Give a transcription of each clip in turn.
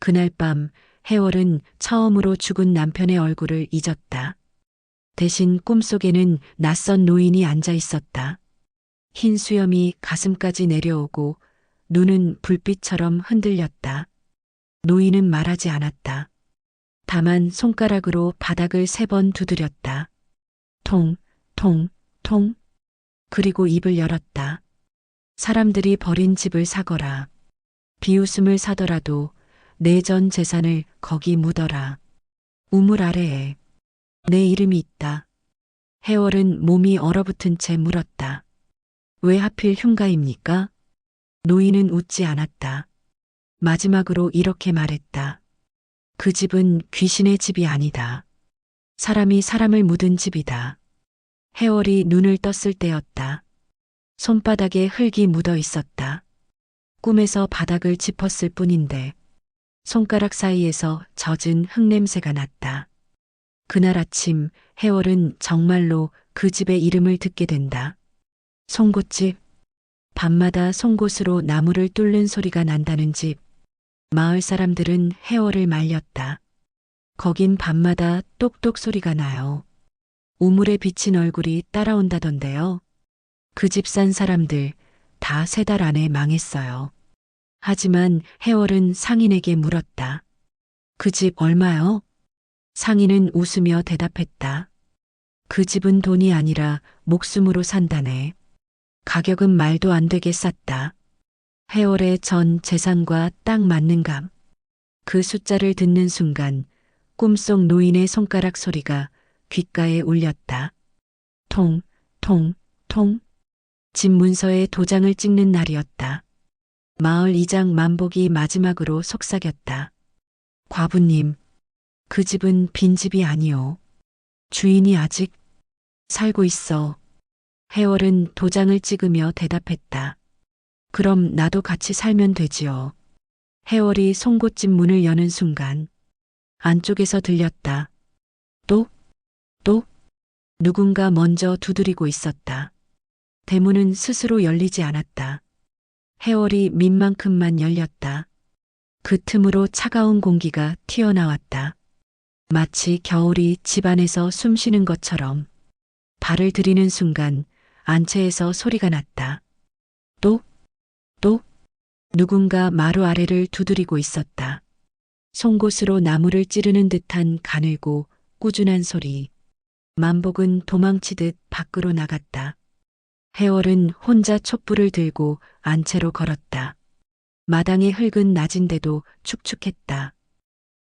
그날 밤 해월은 처음으로 죽은 남편의 얼굴을 잊었다. 대신 꿈속에는 낯선 노인이 앉아 있었다. 흰 수염이 가슴까지 내려오고 눈은 불빛처럼 흔들렸다. 노인은 말하지 않았다. 다만 손가락으로 바닥을 3번 두드렸다. 통, 통, 통. 그리고 입을 열었다. 사람들이 버린 집을 사거라. 비웃음을 사더라도 내 전 재산을 거기 묻어라. 우물 아래에 내 이름이 있다. 해월은 몸이 얼어붙은 채 물었다. 왜 하필 흉가입니까? 노인은 웃지 않았다. 마지막으로 이렇게 말했다. 그 집은 귀신의 집이 아니다. 사람이 사람을 묻은 집이다. 해월이 눈을 떴을 때였다. 손바닥에 흙이 묻어 있었다. 꿈에서 바닥을 짚었을 뿐인데 손가락 사이에서 젖은 흙냄새가 났다. 그날 아침 해월은 정말로 그 집의 이름을 듣게 된다. 송곳집. 밤마다 송곳으로 나무를 뚫는 소리가 난다는 집. 마을 사람들은 해월을 말렸다. 거긴 밤마다 똑똑 소리가 나요. 우물에 비친 얼굴이 따라온다던데요. 그 집 산 사람들 다 3달 안에 망했어요. 하지만 해월은 상인에게 물었다. 그 집 얼마요? 상인은 웃으며 대답했다. 그 집은 돈이 아니라 목숨으로 산다네. 가격은 말도 안 되게 쌌다. 해월의 전 재산과 딱 맞는 값. 그 숫자를 듣는 순간 꿈속 노인의 손가락 소리가 귓가에 울렸다. 통, 통, 통. 집 문서에 도장을 찍는 날이었다. 마을 이장 만복이 마지막으로 속삭였다. 과부님, 그 집은 빈집이 아니오. 주인이 아직 살고 있어. 해월은 도장을 찍으며 대답했다. 그럼 나도 같이 살면 되지요. 해월이 송곳집 문을 여는 순간 안쪽에서 들렸다. 똑, 똑. 누군가 먼저 두드리고 있었다. 대문은 스스로 열리지 않았다. 해월이 민만큼만 열렸다. 그 틈으로 차가운 공기가 튀어나왔다. 마치 겨울이 집안에서 숨쉬는 것처럼. 발을 들이는 순간 안채에서 소리가 났다. 똑, 똑. 누군가 마루 아래를 두드리고 있었다. 송곳으로 나무를 찌르는 듯한 가늘고 꾸준한 소리. 만복은 도망치듯 밖으로 나갔다. 해월은 혼자 촛불을 들고 안채로 걸었다. 마당의 흙은 낮인데도 축축했다.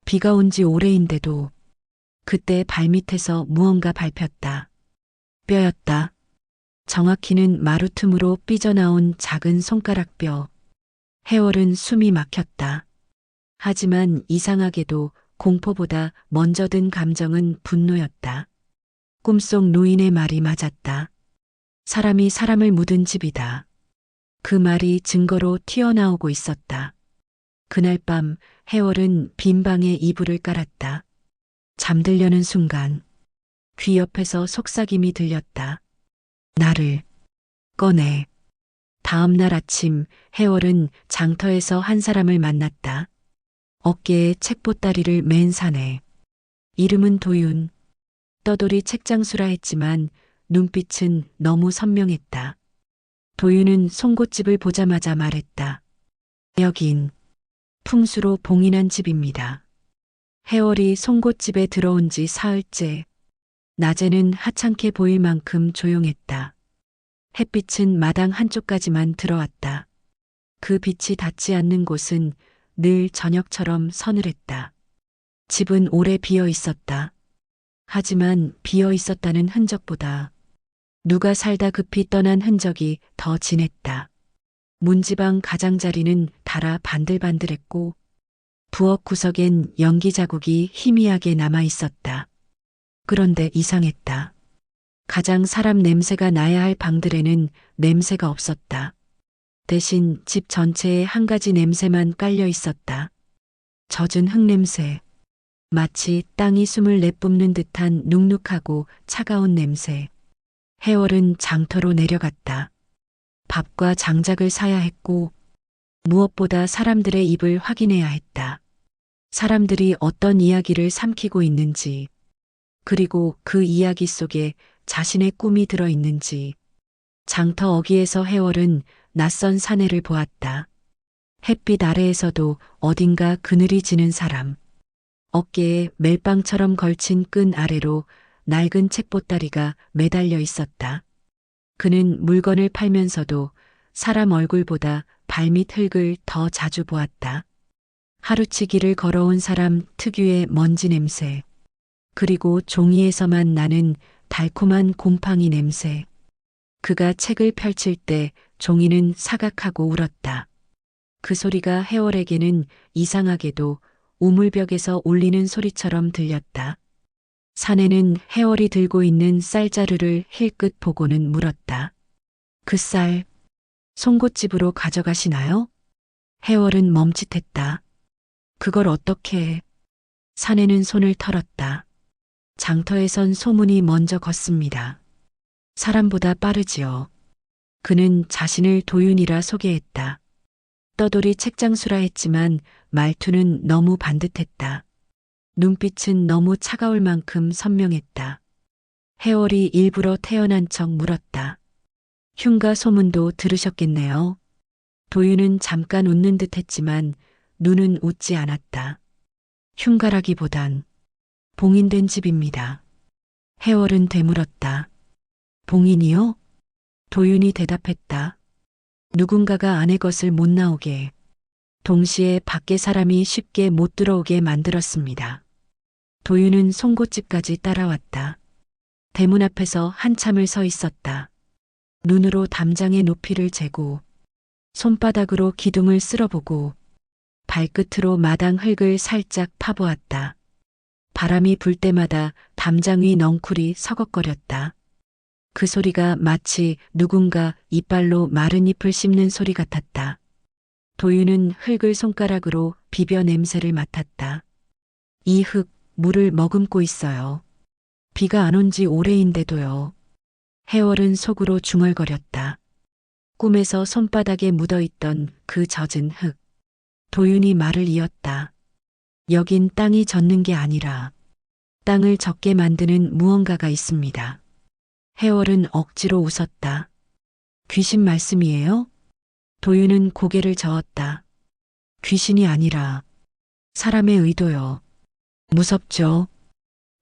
비가 온 지 오래인데도 그때 발밑에서 무언가 밟혔다. 뼈였다. 정확히는 마루 틈으로 삐져나온 작은 손가락뼈. 해월은 숨이 막혔다. 하지만 이상하게도 공포보다 먼저 든 감정은 분노였다. 꿈속 노인의 말이 맞았다. 사람이 사람을 묻은 집이다. 그 말이 증거로 튀어나오고 있었다. 그날 밤 해월은 빈 방에 이불을 깔았다. 잠들려는 순간 귀 옆에서 속삭임이 들렸다. 나를 꺼내. 다음 날 아침 해월은 장터에서 한 사람을 만났다. 어깨에 책보따리를 맨 사내. 이름은 도윤. 떠돌이 책장수라 했지만 눈빛은 너무 선명했다. 도윤은 송곳집을 보자마자 말했다. 여긴 풍수로 봉인한 집입니다. 해월이 송곳집에 들어온 지 사흘째. 낮에는 하찮게 보일 만큼 조용했다. 햇빛은 마당 한쪽까지만 들어왔다. 그 빛이 닿지 않는 곳은 늘 저녁처럼 서늘했다. 집은 오래 비어 있었다. 하지만 비어 있었다는 흔적보다 누가 살다 급히 떠난 흔적이 더 진했다. 문지방 가장자리는 닳아 반들반들했고 부엌 구석엔 연기 자국이 희미하게 남아 있었다. 그런데 이상했다. 가장 사람 냄새가 나야 할 방들에는 냄새가 없었다. 대신 집 전체에 한 가지 냄새만 깔려 있었다. 젖은 흙냄새. 마치 땅이 숨을 내뿜는 듯한 눅눅하고 차가운 냄새. 해월은 장터로 내려갔다. 밥과 장작을 사야 했고 무엇보다 사람들의 입을 확인해야 했다. 사람들이 어떤 이야기를 삼키고 있는지, 그리고 그 이야기 속에 자신의 꿈이 들어 있는지. 장터 어귀에서 해월은 낯선 사내를 보았다. 햇빛 아래에서도 어딘가 그늘이 지는 사람. 어깨에 멜빵처럼 걸친 끈 아래로 낡은 책보따리가 매달려 있었다. 그는 물건을 팔면서도 사람 얼굴보다 발밑 흙을 더 자주 보았다. 하루치기를 걸어온 사람 특유의 먼지 냄새. 그리고 종이에서만 나는 달콤한 곰팡이 냄새. 그가 책을 펼칠 때 종이는 사각하고 울었다. 그 소리가 해월에게는 이상하게도 우물벽에서 울리는 소리처럼 들렸다. 사내는 해월이 들고 있는 쌀자루를 힐끗 보고는 물었다. 그 쌀, 송곳집으로 가져가시나요? 해월은 멈칫했다. 그걸 어떻게... 사내는 손을 털었다. 장터에선 소문이 먼저 걷습니다. 사람보다 빠르지요. 그는 자신을 도윤이라 소개했다. 떠돌이 책장수라 했지만 말투는 너무 반듯했다. 눈빛은 너무 차가울 만큼 선명했다. 해월이 일부러 태어난 척 물었다. 흉가 소문도 들으셨겠네요. 도윤은 잠깐 웃는 듯 했지만 눈은 웃지 않았다. 흉가라기보단 봉인된 집입니다. 해월은 되물었다. 봉인이요? 도윤이 대답했다. 누군가가 안의 것을 못 나오게, 동시에 밖에 사람이 쉽게 못 들어오게 만들었습니다. 도윤은 송곳집까지 따라왔다. 대문 앞에서 한참을 서 있었다. 눈으로 담장의 높이를 재고, 손바닥으로 기둥을 쓸어보고, 발끝으로 마당 흙을 살짝 파보았다. 바람이 불 때마다 담장 위 넝쿨이 서걱거렸다. 그 소리가 마치 누군가 이빨로 마른 잎을 씹는 소리 같았다. 도윤은 흙을 손가락으로 비벼 냄새를 맡았다. 이 흙, 물을 머금고 있어요. 비가 안 온 지 오래인데도요. 해월은 속으로 중얼거렸다. 꿈에서 손바닥에 묻어있던 그 젖은 흙. 도윤이 말을 이었다. 여긴 땅이 젖는 게 아니라 땅을 젖게 만드는 무언가가 있습니다. 해월은 억지로 웃었다. 귀신 말씀이에요? 도윤은 고개를 저었다. 귀신이 아니라 사람의 의도요. 무섭죠?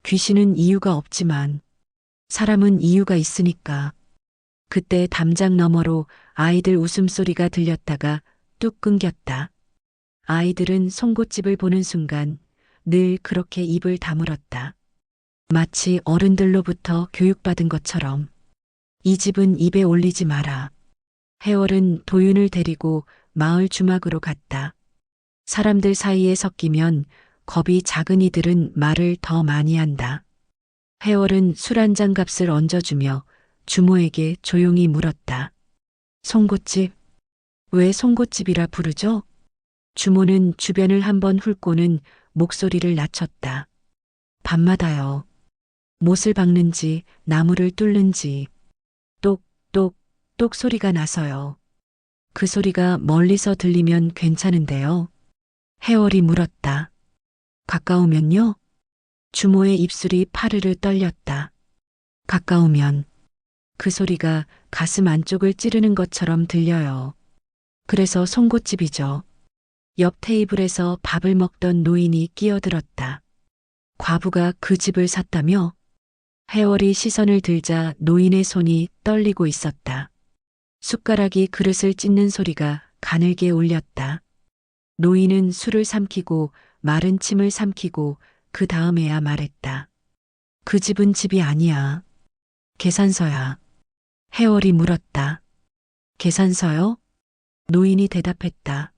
귀신은 이유가 없지만 사람은 이유가 있으니까. 그때 담장 너머로 아이들 웃음소리가 들렸다가 뚝 끊겼다. 아이들은 송곳집을 보는 순간 늘 그렇게 입을 다물었다. 마치 어른들로부터 교육받은 것처럼. 이 집은 입에 올리지 마라. 해월은 도윤을 데리고 마을 주막으로 갔다. 사람들 사이에 섞이면 겁이 작은 이들은 말을 더 많이 한다. 해월은 술 한 잔 값을 얹어주며 주모에게 조용히 물었다. 송곳집? 왜 송곳집이라 부르죠? 주모는 주변을 한번 훑고는 목소리를 낮췄다. 밤마다요. 못을 박는지 나무를 뚫는지 똑똑 똑 소리가 나서요. 그 소리가 멀리서 들리면 괜찮은데요. 해월이 물었다. 가까우면요? 주모의 입술이 파르르 떨렸다. 가까우면 그 소리가 가슴 안쪽을 찌르는 것처럼 들려요. 그래서 송곳집이죠. 옆 테이블에서 밥을 먹던 노인이 끼어들었다. 과부가 그 집을 샀다며? 해월이 시선을 들자 노인의 손이 떨리고 있었다. 숟가락이 그릇을 찢는 소리가 가늘게 울렸다. 노인은 술을 삼키고 마른 침을 삼키고 그 다음에야 말했다. 그 집은 집이 아니야. 계산서야. 해월이 물었다. 계산서요? 노인이 대답했다.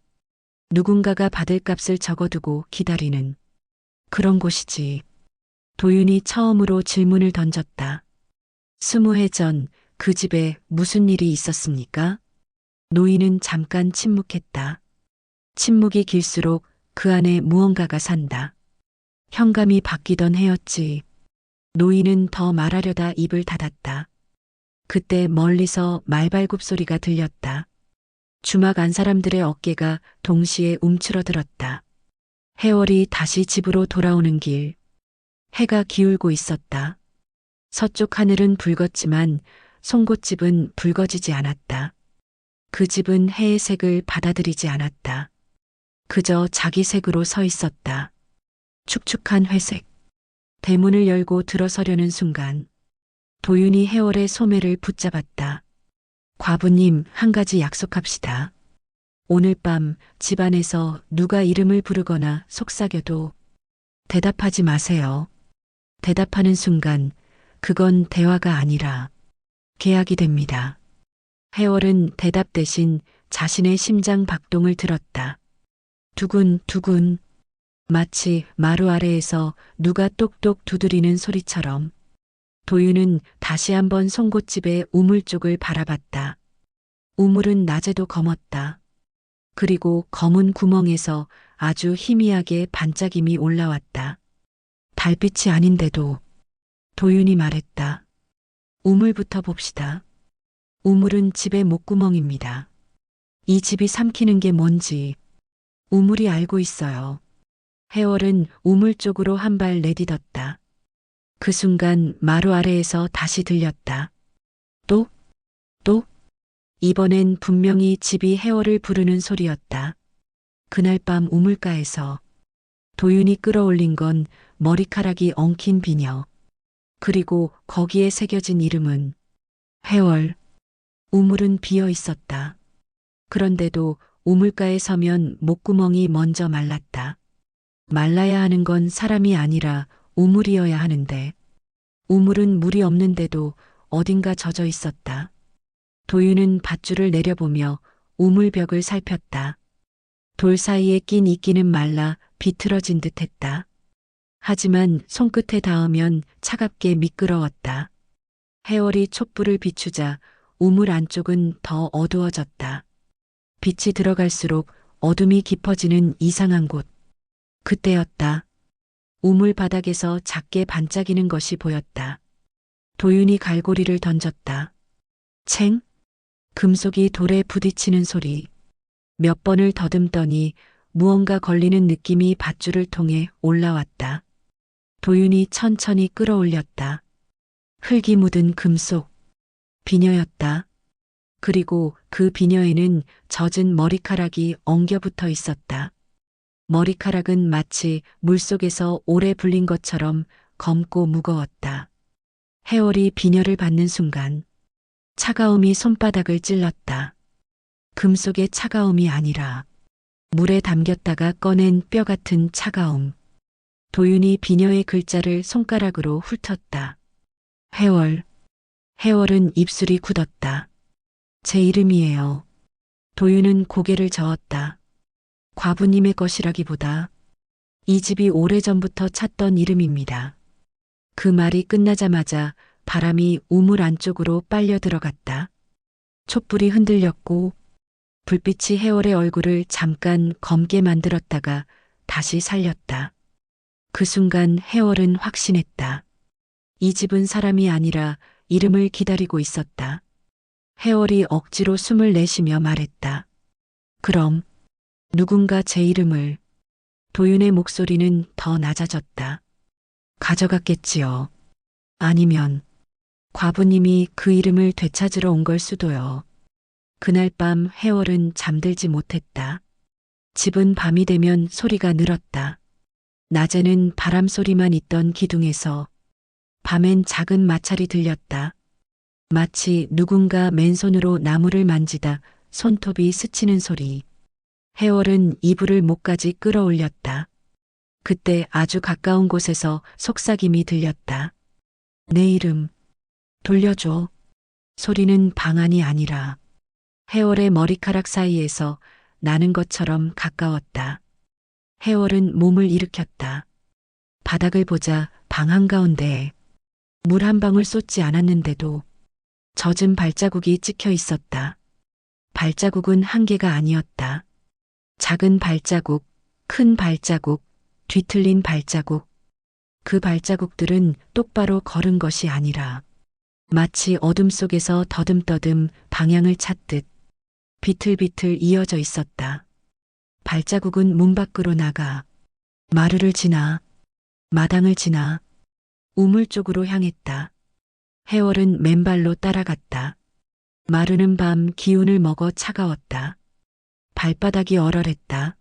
누군가가 받을 값을 적어두고 기다리는 그런 곳이지. 도윤이 처음으로 질문을 던졌다. 20해 전 그 집에 무슨 일이 있었습니까? 노인은 잠깐 침묵했다. 침묵이 길수록 그 안에 무언가가 산다. 현감이 바뀌던 해였지. 노인은 더 말하려다 입을 닫았다. 그때 멀리서 말발굽 소리가 들렸다. 주막 안 사람들의 어깨가 동시에 움츠러들었다. 해월이 다시 집으로 돌아오는 길. 해가 기울고 있었다. 서쪽 하늘은 붉었지만 송곳집은 붉어지지 않았다. 그 집은 해의 색을 받아들이지 않았다. 그저 자기 색으로 서 있었다. 축축한 회색. 대문을 열고 들어서려는 순간 도윤이 해월의 소매를 붙잡았다. 과부님, 한 가지 약속합시다. 오늘 밤 집안에서 누가 이름을 부르거나 속삭여도 대답하지 마세요. 대답하는 순간 그건 대화가 아니라 계약이 됩니다. 해월은 대답 대신 자신의 심장 박동을 들었다. 두근두근, 마치 마루 아래에서 누가 똑똑 두드리는 소리처럼. 도윤은 다시 한번 송곳집의 우물 쪽을 바라봤다. 우물은 낮에도 검었다. 그리고 검은 구멍에서 아주 희미하게 반짝임이 올라왔다. 달빛이 아닌데도. 도윤이 말했다. 우물부터 봅시다. 우물은 집의 목구멍입니다. 이 집이 삼키는 게 뭔지 우물이 알고 있어요. 해월은 우물 쪽으로 한 발 내딛었다. 그 순간 마루 아래에서 다시 들렸다. 또? 이번엔 분명히 집이 해월을 부르는 소리였다. 그날 밤 우물가에서 도윤이 끌어올린 건 머리카락이 엉킨 비녀. 그리고 거기에 새겨진 이름은 해월. 우물은 비어 있었다. 그런데도 우물가에 서면 목구멍이 먼저 말랐다. 말라야 하는 건 사람이 아니라 우물이어야 하는데 우물은 물이 없는데도 어딘가 젖어 있었다. 도윤은 밧줄을 내려보며 우물벽을 살폈다. 돌 사이에 낀 이끼는 말라 비틀어진 듯했다. 하지만 손끝에 닿으면 차갑게 미끄러웠다. 해월이 촛불을 비추자 우물 안쪽은 더 어두워졌다. 빛이 들어갈수록 어둠이 깊어지는 이상한 곳. 그때였다. 우물 바닥에서 작게 반짝이는 것이 보였다. 도윤이 갈고리를 던졌다. 챙? 금속이 돌에 부딪히는 소리. 몇 번을 더듬더니 무언가 걸리는 느낌이 밧줄을 통해 올라왔다. 도윤이 천천히 끌어올렸다. 흙이 묻은 금속. 비녀였다. 그리고 그 비녀에는 젖은 머리카락이 엉겨 붙어 있었다. 머리카락은 마치 물속에서 오래 불린 것처럼 검고 무거웠다. 해월이 비녀를 받는 순간 차가움이 손바닥을 찔렀다. 금속의 차가움이 아니라 물에 담겼다가 꺼낸 뼈 같은 차가움. 도윤이 비녀의 글자를 손가락으로 훑었다. 해월. 해월은 입술이 굳었다. 제 이름이에요. 도윤은 고개를 저었다. 과부님의 것이라기보다 이 집이 오래전부터 찾던 이름입니다. 그 말이 끝나자마자 바람이 우물 안쪽으로 빨려 들어갔다. 촛불이 흔들렸고 불빛이 해월의 얼굴을 잠깐 검게 만들었다가 다시 살렸다. 그 순간 해월은 확신했다. 이 집은 사람이 아니라 이름을 기다리고 있었다. 해월이 억지로 숨을 내쉬며 말했다. 그럼 누군가 제 이름을. 도윤의 목소리는 더 낮아졌다. 가져갔겠지요. 아니면 과부님이 그 이름을 되찾으러 온 걸 수도요. 그날 밤 해월은 잠들지 못했다. 집은 밤이 되면 소리가 늘었다. 낮에는 바람 소리만 있던 기둥에서 밤엔 작은 마찰이 들렸다. 마치 누군가 맨손으로 나무를 만지다 손톱이 스치는 소리. 해월은 이불을 목까지 끌어올렸다. 그때 아주 가까운 곳에서 속삭임이 들렸다. 내 이름 돌려줘. 소리는 방안이 아니라 해월의 머리카락 사이에서 나는 것처럼 가까웠다. 해월은 몸을 일으켰다. 바닥을 보자 방 한가운데에 물 한 방울 쏟지 않았는데도 젖은 발자국이 찍혀 있었다. 발자국은 한 개가 아니었다. 작은 발자국, 큰 발자국, 뒤틀린 발자국. 그 발자국들은 똑바로 걸은 것이 아니라 마치 어둠 속에서 더듬더듬 방향을 찾듯 비틀비틀 이어져 있었다. 발자국은 문 밖으로 나가 마루를 지나 마당을 지나 우물 쪽으로 향했다. 해월은 맨발로 따라갔다. 마르는 밤 기운을 먹어 차가웠다. 발바닥이 얼얼했다.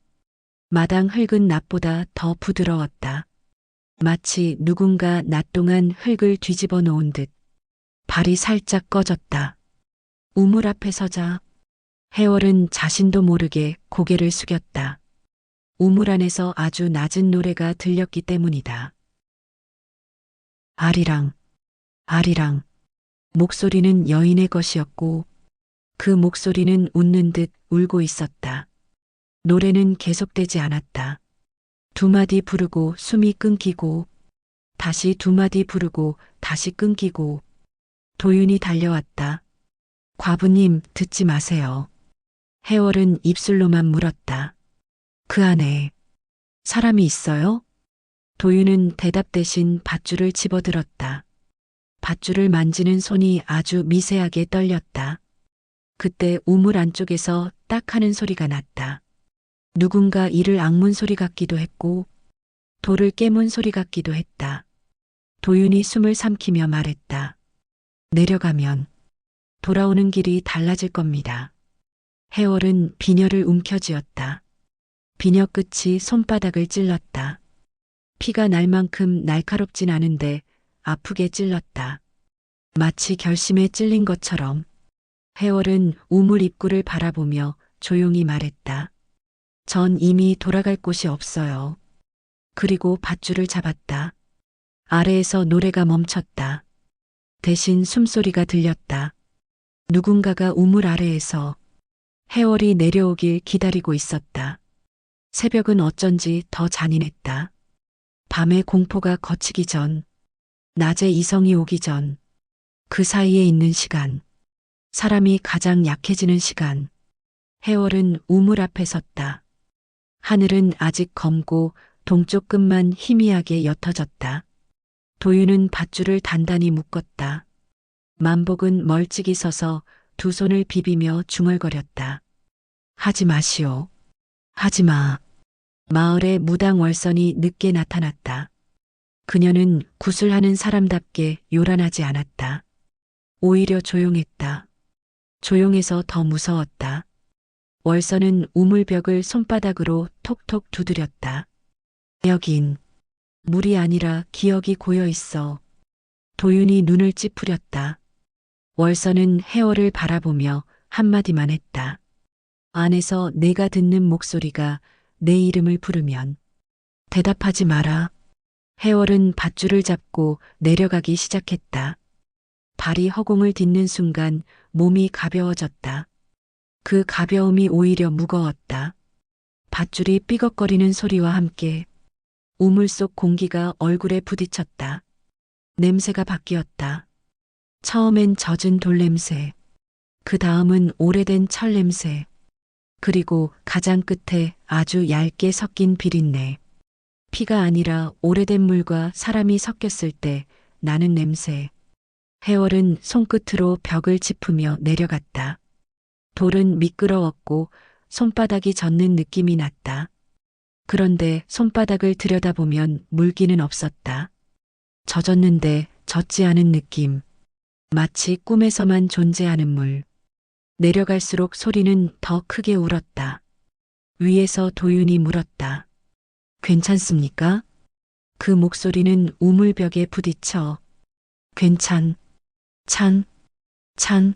마당 흙은 낮보다 더 부드러웠다. 마치 누군가 낮 동안 흙을 뒤집어 놓은 듯 발이 살짝 꺼졌다. 우물 앞에 서자 해월은 자신도 모르게 고개를 숙였다. 우물 안에서 아주 낮은 노래가 들렸기 때문이다. 아리랑, 아리랑. 목소리는 여인의 것이었고 그 목소리는 웃는 듯 울고 있었다. 노래는 계속되지 않았다. 두 마디 부르고 숨이 끊기고 다시 두 마디 부르고 다시 끊기고 도윤이 달려왔다. 과부님 듣지 마세요. 해월은 입술로만 물었다. 그 안에 사람이 있어요? 도윤은 대답 대신 밧줄을 집어들었다. 밧줄을 만지는 손이 아주 미세하게 떨렸다. 그때 우물 안쪽에서 딱 하는 소리가 났다. 누군가 이를 앙문 소리 같기도 했고 돌을 깨문 소리 같기도 했다. 도윤이 숨을 삼키며 말했다. 내려가면 돌아오는 길이 달라질 겁니다. 해월은 비녀를 움켜쥐었다. 비녀 끝이 손바닥을 찔렀다. 피가 날 만큼 날카롭진 않은데 아프게 찔렀다. 마치 결심에 찔린 것처럼 해월은 우물 입구를 바라보며 조용히 말했다. 전 이미 돌아갈 곳이 없어요. 그리고 밧줄을 잡았다. 아래에서 노래가 멈췄다. 대신 숨소리가 들렸다. 누군가가 우물 아래에서 해월이 내려오길 기다리고 있었다. 새벽은 어쩐지 더 잔인했다. 밤의 공포가 걷히기 전, 낮에 이성이 오기 전, 그 사이에 있는 시간, 사람이 가장 약해지는 시간. 해월은 우물 앞에 섰다. 하늘은 아직 검고 동쪽 끝만 희미하게 옅어졌다. 도윤은 밧줄을 단단히 묶었다. 만복은 멀찍이 서서 두 손을 비비며 중얼거렸다. 하지 마시오. 하지 마. 마을에 무당 월선이 늦게 나타났다. 그녀는 구슬하는 사람답게 요란하지 않았다. 오히려 조용했다. 조용해서 더 무서웠다. 월선은 우물벽을 손바닥으로 톡톡 두드렸다. 여긴 물이 아니라 기억이 고여 있어. 도윤이 눈을 찌푸렸다. 월선은 해월을 바라보며 한마디만 했다. 안에서 내가 듣는 목소리가 내 이름을 부르면 대답하지 마라. 해월은 밧줄을 잡고 내려가기 시작했다. 발이 허공을 딛는 순간 몸이 가벼워졌다. 그 가벼움이 오히려 무거웠다. 밧줄이 삐걱거리는 소리와 함께 우물 속 공기가 얼굴에 부딪혔다. 냄새가 바뀌었다. 처음엔 젖은 돌 냄새, 그 다음은 오래된 철 냄새, 그리고 가장 끝에 아주 얇게 섞인 비린내. 피가 아니라 오래된 물과 사람이 섞였을 때 나는 냄새. 해월은 손끝으로 벽을 짚으며 내려갔다. 돌은 미끄러웠고 손바닥이 젖는 느낌이 났다. 그런데 손바닥을 들여다보면 물기는 없었다. 젖었는데 젖지 않은 느낌. 마치 꿈에서만 존재하는 물. 내려갈수록 소리는 더 크게 울었다. 위에서 도윤이 물었다. 괜찮습니까? 그 목소리는 우물벽에 부딪혀 찬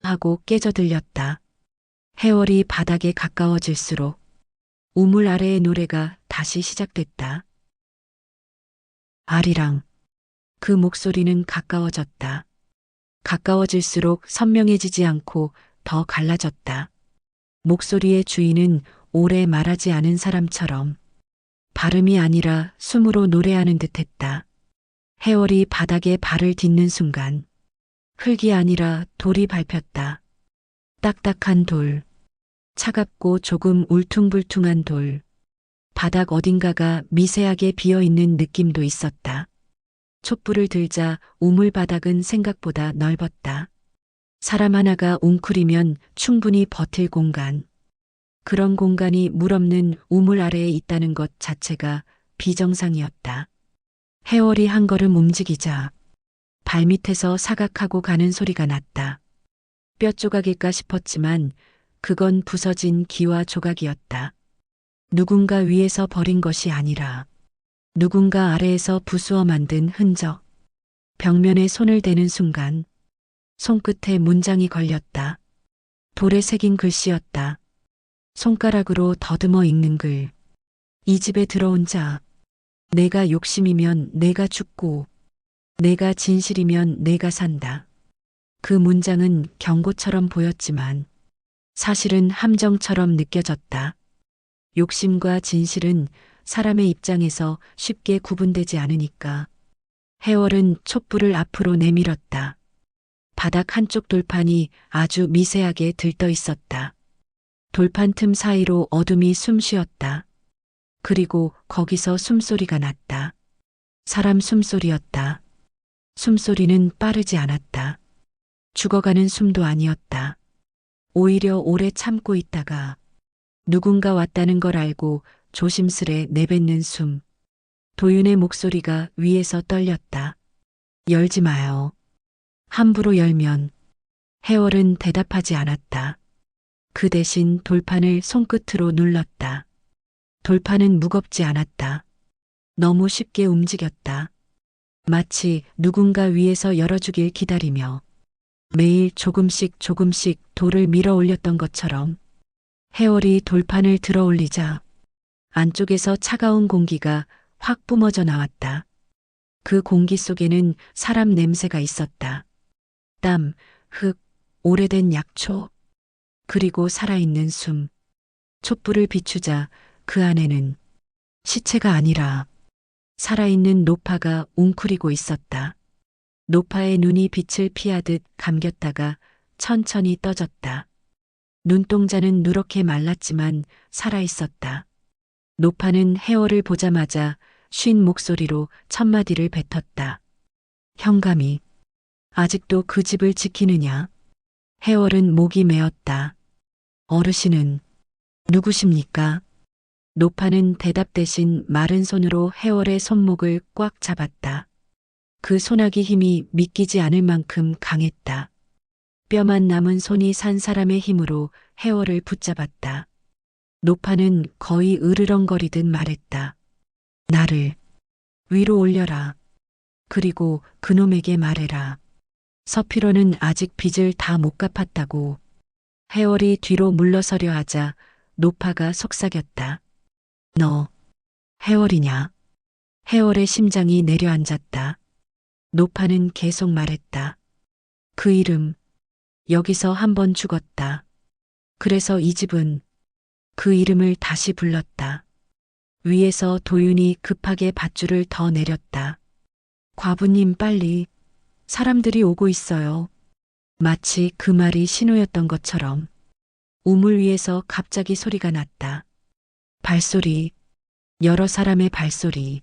하고 깨져 들렸다. 해월이 바닥에 가까워질수록 우물 아래의 노래가 다시 시작됐다. 아리랑. 그 목소리는 가까워졌다. 가까워질수록 선명해지지 않고 더 갈라졌다. 목소리의 주인은 오래 말하지 않은 사람처럼 발음이 아니라 숨으로 노래하는 듯했다. 해월이 바닥에 발을 딛는 순간 흙이 아니라 돌이 밟혔다. 딱딱한 돌, 차갑고 조금 울퉁불퉁한 돌, 바닥 어딘가가 미세하게 비어있는 느낌도 있었다. 촛불을 들자 우물 바닥은 생각보다 넓었다. 사람 하나가 웅크리면 충분히 버틸 공간. 그런 공간이 물 없는 우물 아래에 있다는 것 자체가 비정상이었다. 해월이 한 걸음 움직이자 발밑에서 사각하고 가는 소리가 났다. 뼈 조각일까 싶었지만 그건 부서진 기와 조각이었다. 누군가 위에서 버린 것이 아니라 누군가 아래에서 부수어 만든 흔적. 벽면에 손을 대는 순간 손끝에 문장이 걸렸다. 돌에 새긴 글씨였다. 손가락으로 더듬어 읽는 글. 이 집에 들어온 자. 내가 욕심이면 내가 죽고 내가 진실이면 내가 산다. 그 문장은 경고처럼 보였지만 사실은 함정처럼 느껴졌다. 욕심과 진실은 사람의 입장에서 쉽게 구분되지 않으니까. 해월은 촛불을 앞으로 내밀었다. 바닥 한쪽 돌판이 아주 미세하게 들떠 있었다. 돌판 틈 사이로 어둠이 숨 쉬었다. 그리고 거기서 숨소리가 났다. 사람 숨소리였다. 숨소리는 빠르지 않았다. 죽어가는 숨도 아니었다. 오히려 오래 참고 있다가 누군가 왔다는 걸 알고 조심스레 내뱉는 숨. 도윤의 목소리가 위에서 떨렸다. 열지 마요. 함부로 열면. 해월은 대답하지 않았다. 그 대신 돌판을 손끝으로 눌렀다. 돌판은 무겁지 않았다. 너무 쉽게 움직였다. 마치 누군가 위에서 열어주길 기다리며 매일 조금씩 조금씩 돌을 밀어 올렸던 것처럼. 해월이 돌판을 들어 올리자 안쪽에서 차가운 공기가 확 뿜어져 나왔다. 그 공기 속에는 사람 냄새가 있었다. 땀, 흙, 오래된 약초, 그리고 살아있는 숨. 촛불을 비추자 그 안에는 시체가 아니라 살아있는 노파가 웅크리고 있었다. 노파의 눈이 빛을 피하듯 감겼다가 천천히 떠졌다. 눈동자는 누렇게 말랐지만 살아있었다. 노파는 해월을 보자마자 쉰 목소리로 첫마디를 뱉었다. 현감이 아직도 그 집을 지키느냐? 해월은 목이 메었다. 어르신은 누구십니까? 노파는 대답 대신 마른 손으로 해월의 손목을 꽉 잡았다. 그 손아귀 힘이 믿기지 않을 만큼 강했다. 뼈만 남은 손이 산 사람의 힘으로 해월을 붙잡았다. 노파는 거의 으르렁거리듯 말했다. 나를 위로 올려라. 그리고 그놈에게 말해라. 서피로는 아직 빚을 다 못 갚았다고. 해월이 뒤로 물러서려 하자 노파가 속삭였다. 너 해월이냐? 해월의 심장이 내려앉았다. 노파는 계속 말했다. 그 이름 여기서 한 번 죽었다. 그래서 이 집은 그 이름을 다시 불렀다. 위에서 도윤이 급하게 밧줄을 더 내렸다. 과부님 빨리. 사람들이 오고 있어요. 마치 그 말이 신호였던 것처럼. 우물 위에서 갑자기 소리가 났다. 발소리. 여러 사람의 발소리.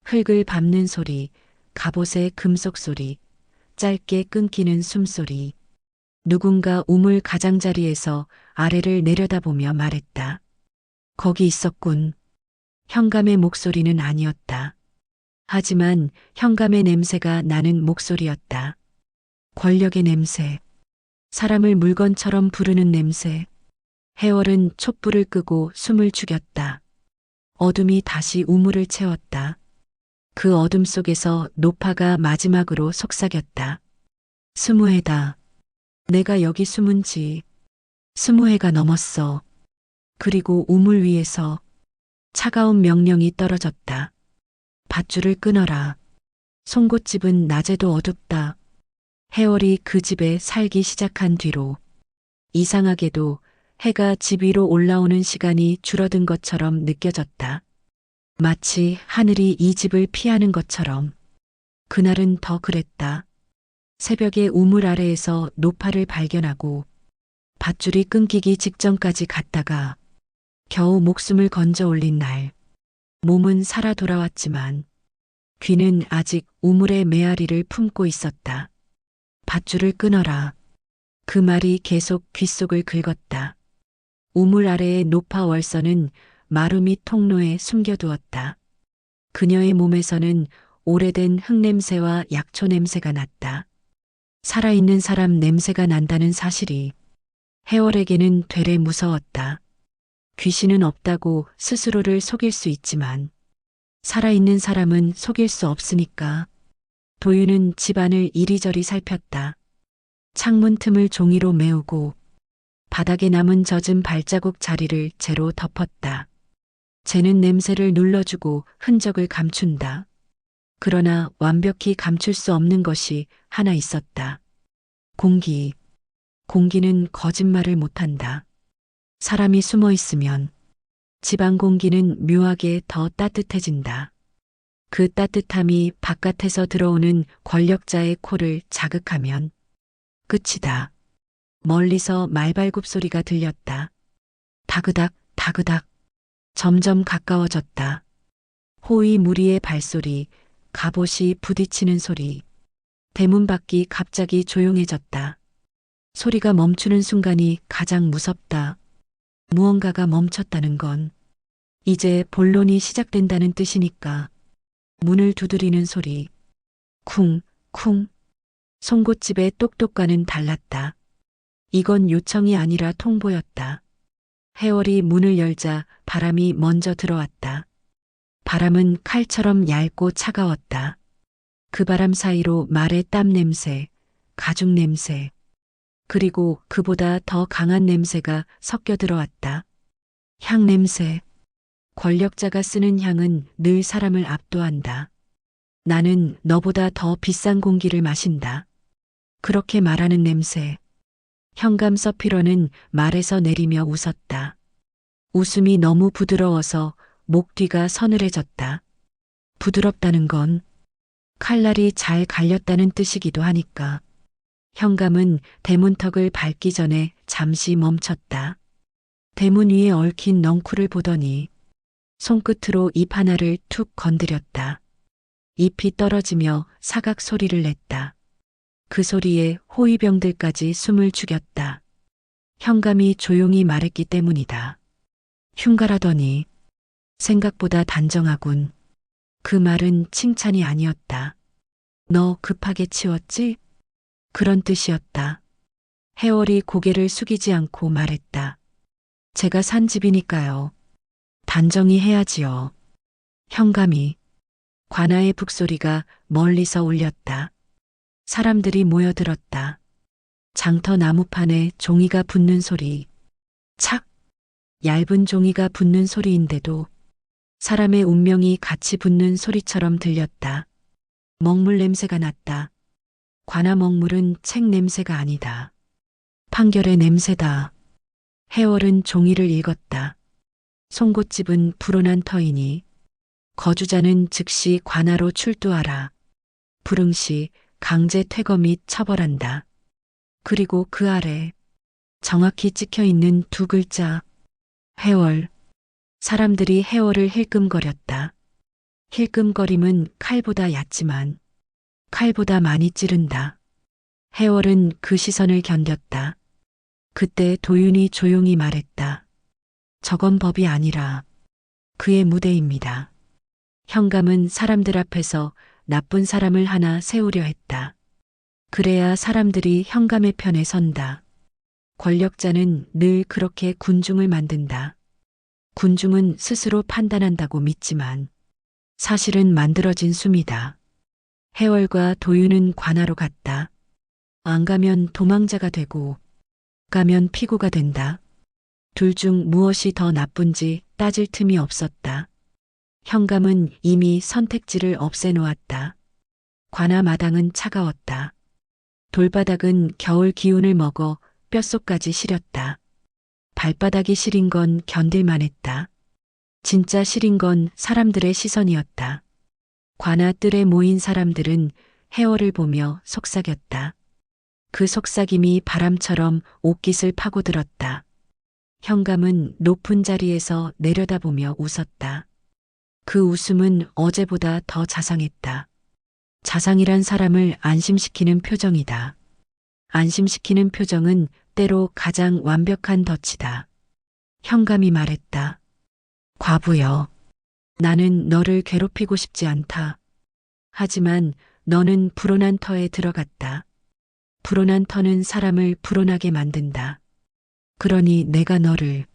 흙을 밟는 소리. 갑옷의 금속 소리. 짧게 끊기는 숨소리. 누군가 우물 가장자리에서 아래를 내려다보며 말했다. 거기 있었군. 현감의 목소리는 아니었다. 하지만 현감의 냄새가 나는 목소리였다. 권력의 냄새. 사람을 물건처럼 부르는 냄새. 해월은 촛불을 끄고 숨을 죽였다. 어둠이 다시 우물을 채웠다. 그 어둠 속에서 노파가 마지막으로 속삭였다. 20회다. 내가 여기 숨은 지 20회가 넘었어. 그리고 우물 위에서 차가운 명령이 떨어졌다. 밧줄을 끊어라. 송곳집은 낮에도 어둡다. 해월이 그 집에 살기 시작한 뒤로 이상하게도 해가 집 위로 올라오는 시간이 줄어든 것처럼 느껴졌다. 마치 하늘이 이 집을 피하는 것처럼. 그날은 더 그랬다. 새벽에 우물 아래에서 노파를 발견하고 밧줄이 끊기기 직전까지 갔다가 겨우 목숨을 건져 올린 날. 몸은 살아 돌아왔지만 귀는 아직 우물의 메아리를 품고 있었다. 밧줄을 끊어라. 그 말이 계속 귓속을 긁었다. 우물 아래의 노파 월선은 마루 밑 통로에 숨겨두었다. 그녀의 몸에서는 오래된 흙냄새와 약초 냄새가 났다. 살아있는 사람 냄새가 난다는 사실이 해월에게는 되레 무서웠다. 귀신은 없다고 스스로를 속일 수 있지만 살아있는 사람은 속일 수 없으니까. 도윤은 집안을 이리저리 살폈다. 창문 틈을 종이로 메우고 바닥에 남은 젖은 발자국 자리를 재로 덮었다. 쟤는 냄새를 눌러주고 흔적을 감춘다. 그러나 완벽히 감출 수 없는 것이 하나 있었다. 공기. 공기는 거짓말을 못한다. 사람이 숨어 있으면 집안 공기는 묘하게 더 따뜻해진다. 그 따뜻함이 바깥에서 들어오는 권력자의 코를 자극하면 끝이다. 멀리서 말발굽 소리가 들렸다. 다그닥, 다그닥. 점점 가까워졌다. 호위 무리의 발소리, 갑옷이 부딪히는 소리. 대문 밖이 갑자기 조용해졌다. 소리가 멈추는 순간이 가장 무섭다. 무언가가 멈췄다는 건 이제 본론이 시작된다는 뜻이니까. 문을 두드리는 소리. 쿵, 쿵. 송곳집의 똑똑과는 달랐다. 이건 요청이 아니라 통보였다. 해월이 문을 열자 바람이 먼저 들어왔다. 바람은 칼처럼 얇고 차가웠다. 그 바람 사이로 말의 땀 냄새, 가죽 냄새, 그리고 그보다 더 강한 냄새가 섞여 들어왔다. 향 냄새. 권력자가 쓰는 향은 늘 사람을 압도한다. 나는 너보다 더 비싼 공기를 마신다. 그렇게 말하는 냄새. 현감 서피러는 말에서 내리며 웃었다. 웃음이 너무 부드러워서 목 뒤가 서늘해졌다. 부드럽다는 건 칼날이 잘 갈렸다는 뜻이기도 하니까. 현감은 대문턱을 밟기 전에 잠시 멈췄다. 대문 위에 얽힌 넝쿨을 보더니 손끝으로 잎 하나를 툭 건드렸다. 잎이 떨어지며 사각 소리를 냈다. 그 소리에 호위병들까지 숨을 죽였다. 현감이 조용히 말했기 때문이다. 흉가라더니 생각보다 단정하군. 그 말은 칭찬이 아니었다. 너 급하게 치웠지? 그런 뜻이었다. 해월이 고개를 숙이지 않고 말했다. 제가 산 집이니까요. 단정히 해야지요. 현감이. 관아의 북소리가 멀리서 울렸다. 사람들이 모여들었다. 장터 나무판에 종이가 붙는 소리. 착! 얇은 종이가 붙는 소리인데도 사람의 운명이 같이 붙는 소리처럼 들렸다. 먹물 냄새가 났다. 관아 먹물은 책 냄새가 아니다. 판결의 냄새다. 해월은 종이를 읽었다. 송곳집은 불어난 터이니 거주자는 즉시 관아로 출두하라. 불응시 강제 퇴거 및 처벌한다. 그리고 그 아래 정확히 찍혀 있는 두 글자. 해월. 사람들이 해월을 힐끔거렸다. 힐끔거림은 칼보다 얕지만 칼보다 많이 찌른다. 해월은 그 시선을 견뎠다. 그때 도윤이 조용히 말했다. 저건 법이 아니라 그의 무대입니다. 현감은 사람들 앞에서 나쁜 사람을 하나 세우려 했다. 그래야 사람들이 현감의 편에 선다. 권력자는 늘 그렇게 군중을 만든다. 군중은 스스로 판단한다고 믿지만 사실은 만들어진 숨이다. 해월과 도윤은 관아로 갔다. 안 가면 도망자가 되고 가면 피고가 된다. 둘 중 무엇이 더 나쁜지 따질 틈이 없었다. 현감은 이미 선택지를 없애놓았다. 관아 마당은 차가웠다. 돌바닥은 겨울 기운을 먹어 뼛속까지 시렸다. 발바닥이 시린 건 견딜만했다. 진짜 시린 건 사람들의 시선이었다. 관아 뜰에 모인 사람들은 해월을 보며 속삭였다. 그 속삭임이 바람처럼 옷깃을 파고들었다. 현감은 높은 자리에서 내려다보며 웃었다. 그 웃음은 어제보다 더 자상했다. 자상이란 사람을 안심시키는 표정이다. 안심시키는 표정은 때로 가장 완벽한 덫이다. 현감이 말했다. 과부여. 나는 너를 괴롭히고 싶지 않다. 하지만 너는 불온한 터에 들어갔다. 불온한 터는 사람을 불온하게 만든다. 그러니 내가 너를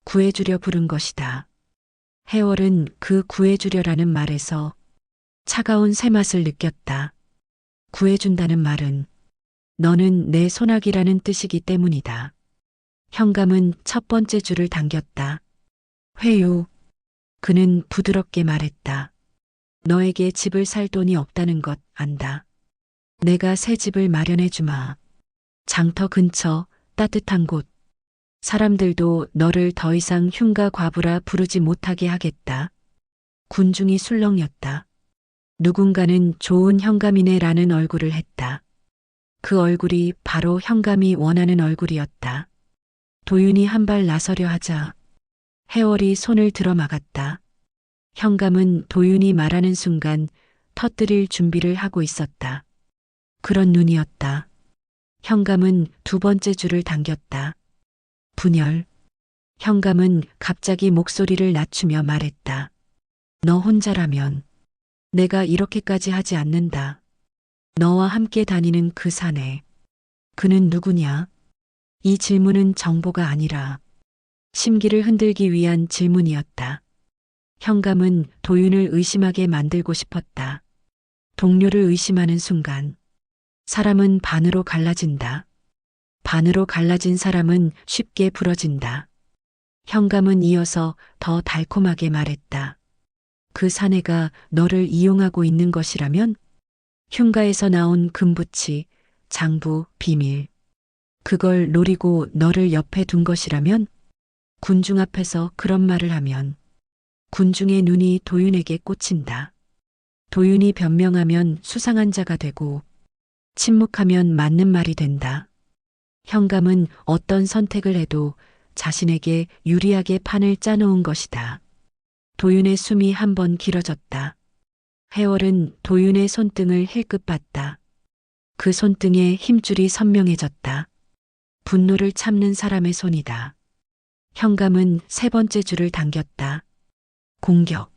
구해주려 부른 것이다. 해월은 그 구해주려라는 말에서 차가운 새맛을 느꼈다. 구해준다는 말은 너는 내 소나기라는 뜻이기 때문이다. 현감은 첫 번째 줄을 당겼다. 회유. 그는 부드럽게 말했다. 너에게 집을 살 돈이 없다는 것 안다. 내가 새 집을 마련해 주마. 장터 근처 따뜻한 곳. 사람들도 너를 더 이상 흉가 과부라 부르지 못하게 하겠다. 군중이 술렁였다. 누군가는 좋은 현감이네라는 얼굴을 했다. 그 얼굴이 바로 현감이 원하는 얼굴이었다. 도윤이 한 발 나서려 하자 해월이 손을 들어 막았다. 현감은 도윤이 말하는 순간 터뜨릴 준비를 하고 있었다. 그런 눈이었다. 현감은 두 번째 줄을 당겼다. 분열. 현감은 갑자기 목소리를 낮추며 말했다. 너 혼자라면 내가 이렇게까지 하지 않는다. 너와 함께 다니는 그 사내. 그는 누구냐? 이 질문은 정보가 아니라 심기를 흔들기 위한 질문이었다. 현감은 도윤을 의심하게 만들고 싶었다. 동료를 의심하는 순간 사람은 반으로 갈라진다. 반으로 갈라진 사람은 쉽게 부러진다. 현감은 이어서 더 달콤하게 말했다. 그 사내가 너를 이용하고 있는 것이라면 흉가에서 나온 금붙이, 장부, 비밀. 그걸 노리고 너를 옆에 둔 것이라면 군중 앞에서 그런 말을 하면 군중의 눈이 도윤에게 꽂힌다. 도윤이 변명하면 수상한 자가 되고 침묵하면 맞는 말이 된다. 현감은 어떤 선택을 해도 자신에게 유리하게 판을 짜놓은 것이다. 도윤의 숨이 한 번 길어졌다. 해월은 도윤의 손등을 힐끗 봤다. 그 손등에 힘줄이 선명해졌다. 분노를 참는 사람의 손이다. 현감은 세 번째 줄을 당겼다. 공격.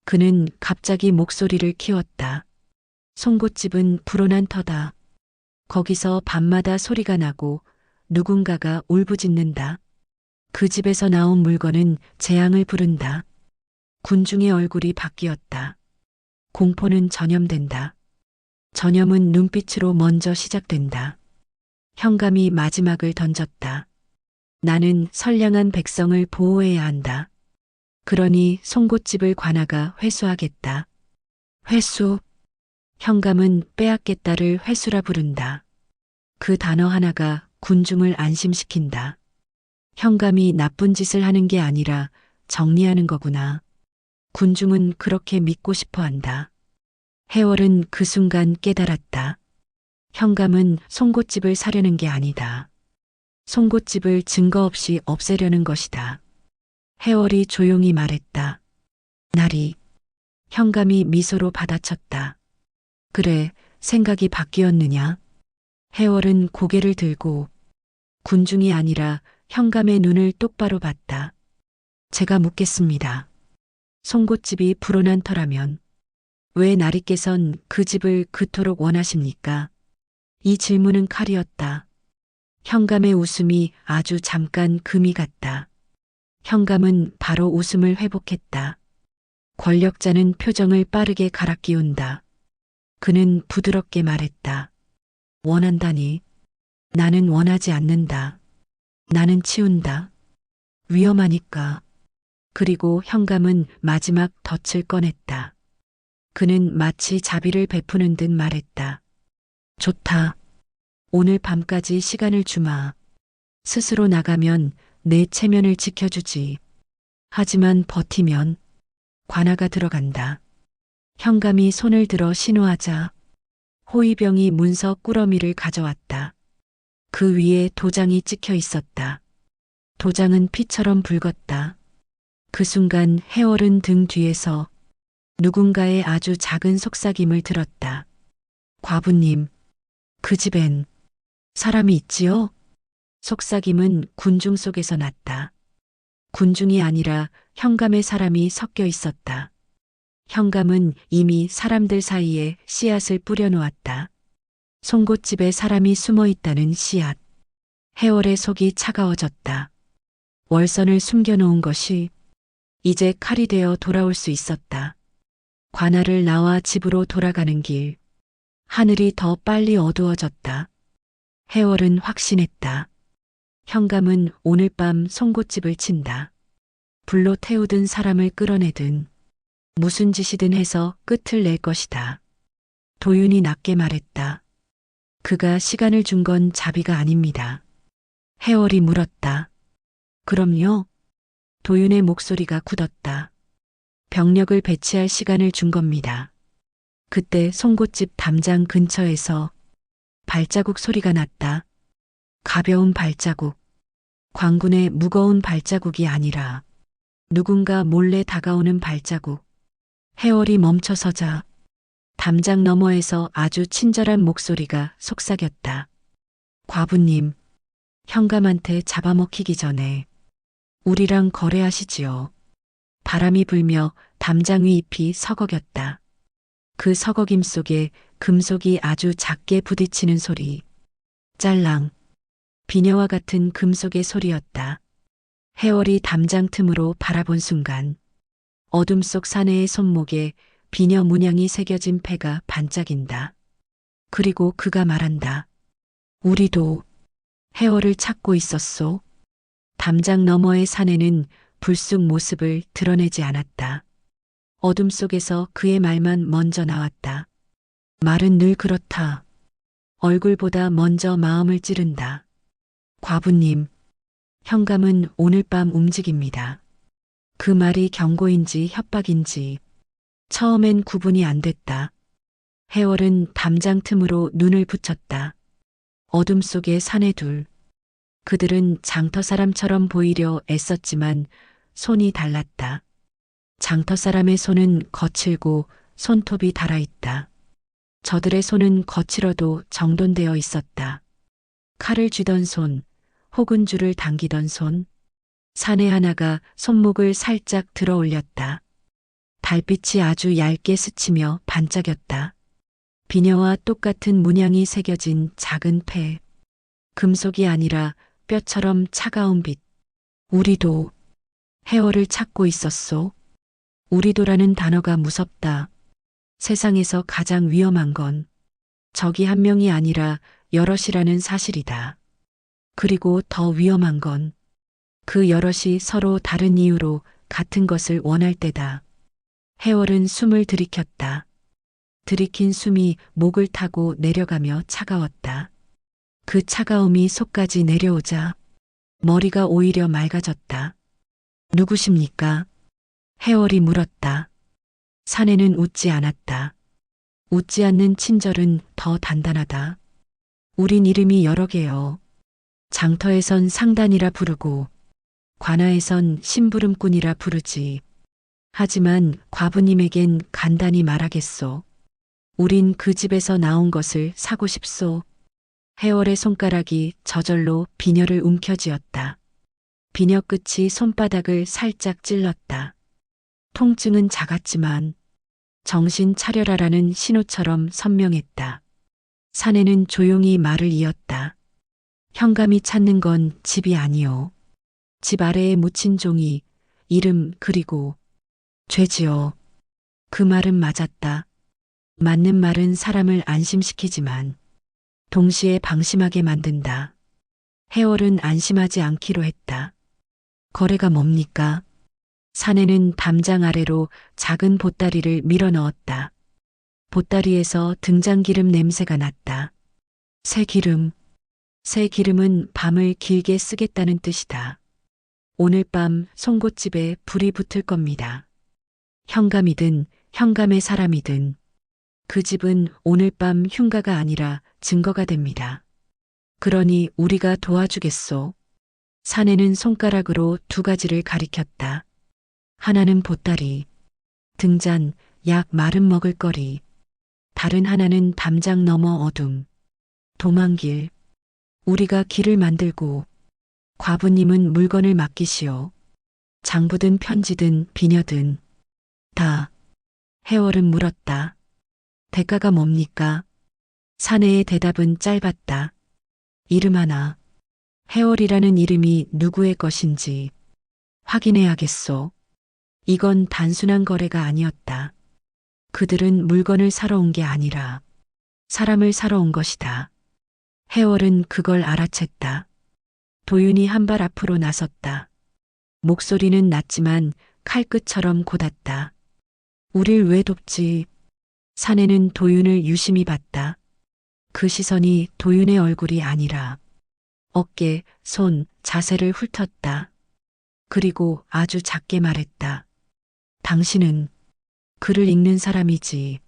그는 갑자기 목소리를 키웠다. 송곳집은 불온한 터다. 거기서 밤마다 소리가 나고 누군가가 울부짖는다. 그 집에서 나온 물건은 재앙을 부른다. 군중의 얼굴이 바뀌었다. 공포는 전염된다. 전염은 눈빛으로 먼저 시작된다. 현감이 마지막을 던졌다. 나는 선량한 백성을 보호해야 한다. 그러니 송곳집을 관아가 회수하겠다. 회수. 현감은 빼앗겠다를 회수라 부른다. 그 단어 하나가 군중을 안심시킨다. 현감이 나쁜 짓을 하는 게 아니라 정리하는 거구나. 군중은 그렇게 믿고 싶어 한다. 해월은 그 순간 깨달았다. 현감은 송곳집을 사려는 게 아니다. 송곳집을 증거 없이 없애려는 것이다. 해월이 조용히 말했다. 나리. 현감이 미소로 받아쳤다. 그래, 생각이 바뀌었느냐? 해월은 고개를 들고 군중이 아니라 현감의 눈을 똑바로 봤다. 제가 묻겠습니다. 송곳집이 불온한 터라면 왜 나리께선 그 집을 그토록 원하십니까? 이 질문은 칼이었다. 현감의 웃음이 아주 잠깐 금이 갔다. 현감은 바로 웃음을 회복했다. 권력자는 표정을 빠르게 갈아 끼운다. 그는 부드럽게 말했다. 원한다니. 나는 원하지 않는다. 나는 치운다. 위험하니까. 그리고 현감은 마지막 덫을 꺼냈다. 그는 마치 자비를 베푸는 듯 말했다. 좋다. 오늘 밤까지 시간을 주마. 스스로 나가면 내 체면을 지켜주지. 하지만 버티면 관아가 들어간다. 현감이 손을 들어 신호하자 호위병이 문서 꾸러미를 가져왔다. 그 위에 도장이 찍혀 있었다. 도장은 피처럼 붉었다. 그 순간 해월은 등 뒤에서 누군가의 아주 작은 속삭임을 들었다. 과부님, 그 집엔 사람이 있지요? 속삭임은 군중 속에서 났다. 군중이 아니라 현감의 사람이 섞여 있었다. 현감은 이미 사람들 사이에 씨앗을 뿌려놓았다. 송곳집에 사람이 숨어 있다는 씨앗. 해월의 속이 차가워졌다. 월선을 숨겨놓은 것이 이제 칼이 되어 돌아올 수 있었다. 관아를 나와 집으로 돌아가는 길. 하늘이 더 빨리 어두워졌다. 해월은 확신했다. 현감은 오늘 밤 송곳집을 친다. 불로 태우든 사람을 끌어내든 무슨 짓이든 해서 끝을 낼 것이다. 도윤이 낮게 말했다. 그가 시간을 준 건 자비가 아닙니다. 해월이 물었다. 그럼요? 도윤의 목소리가 굳었다. 병력을 배치할 시간을 준 겁니다. 그때 송곳집 담장 근처에서 발자국 소리가 났다. 가벼운 발자국. 광군의 무거운 발자국이 아니라 누군가 몰래 다가오는 발자국. 해월이 멈춰서자 담장 너머에서 아주 친절한 목소리가 속삭였다. 과부님, 현감한테 잡아먹히기 전에 우리랑 거래하시지요. 바람이 불며 담장 위 잎이 서걱였다. 그 서걱임 속에 금속이 아주 작게 부딪히는 소리. 짤랑. 비녀와 같은 금속의 소리였다. 해월이 담장 틈으로 바라본 순간 어둠 속 사내의 손목에 비녀 문양이 새겨진 패가 반짝인다. 그리고 그가 말한다. 우리도 해월을 찾고 있었소. 담장 너머의 사내는 불쑥 모습을 드러내지 않았다. 어둠 속에서 그의 말만 먼저 나왔다. 말은 늘 그렇다. 얼굴보다 먼저 마음을 찌른다. 과부님, 현감은 오늘 밤 움직입니다. 그 말이 경고인지 협박인지 처음엔 구분이 안 됐다. 해월은 담장 틈으로 눈을 붙였다. 어둠 속의 사내 둘. 그들은 장터 사람처럼 보이려 애썼지만 손이 달랐다. 장터 사람의 손은 거칠고 손톱이 달아있다. 저들의 손은 거칠어도 정돈되어 있었다. 칼을 쥐던 손, 혹은 줄을 당기던 손. 사내 하나가 손목을 살짝 들어 올렸다. 달빛이 아주 얇게 스치며 반짝였다. 비녀와 똑같은 문양이 새겨진 작은 패. 금속이 아니라 뼈처럼 차가운 빛. 우리도 해월을 찾고 있었소. 우리도라는 단어가 무섭다. 세상에서 가장 위험한 건 적이 한 명이 아니라 여럿이라는 사실이다. 그리고 더 위험한 건 그 여럿이 서로 다른 이유로 같은 것을 원할 때다. 해월은 숨을 들이켰다. 들이킨 숨이 목을 타고 내려가며 차가웠다. 그 차가움이 속까지 내려오자 머리가 오히려 맑아졌다. 누구십니까? 해월이 물었다. 사내는 웃지 않았다. 웃지 않는 친절은 더 단단하다. 우린 이름이 여러 개요. 장터에선 상단이라 부르고 관아에선 심부름꾼이라 부르지. 하지만 과부님에겐 간단히 말하겠소. 우린 그 집에서 나온 것을 사고 싶소. 해월의 손가락이 저절로 비녀를 움켜쥐었다. 비녀 끝이 손바닥을 살짝 찔렀다. 통증은 작았지만 정신 차려라라는 신호처럼 선명했다. 사내는 조용히 말을 이었다. 현감이 찾는 건 집이 아니오. 집 아래에 묻힌 종이, 이름 그리고 죄지요. 그 말은 맞았다. 맞는 말은 사람을 안심시키지만 동시에 방심하게 만든다. 해월은 안심하지 않기로 했다. 거래가 뭡니까? 사내는 담장 아래로 작은 보따리를 밀어 넣었다. 보따리에서 등장기름 냄새가 났다. 새 기름. 새 기름은 밤을 길게 쓰겠다는 뜻이다. 오늘 밤 송곳집에 불이 붙을 겁니다. 현감이든 현감의 사람이든 그 집은 오늘 밤 흉가가 아니라 증거가 됩니다. 그러니 우리가 도와주겠소. 사내는 손가락으로 두 가지를 가리켰다. 하나는 보따리, 등잔, 약 마름 먹을거리. 다른 하나는 담장 너머 어둠, 도망길. 우리가 길을 만들고 과부님은 물건을 맡기시오. 장부든 편지든 비녀든 다. 해월은 물었다. 대가가 뭡니까? 사내의 대답은 짧았다. 이름 하나. 해월이라는 이름이 누구의 것인지 확인해야겠소. 이건 단순한 거래가 아니었다. 그들은 물건을 사러 온 게 아니라 사람을 사러 온 것이다. 해월은 그걸 알아챘다. 도윤이 한 발 앞으로 나섰다. 목소리는 낮지만 칼끝처럼 곧았다. 우릴 왜 돕지? 사내는 도윤을 유심히 봤다. 그 시선이 도윤의 얼굴이 아니라 어깨, 손, 자세를 훑었다. 그리고 아주 작게 말했다. 당신은 글을 읽는 사람이지.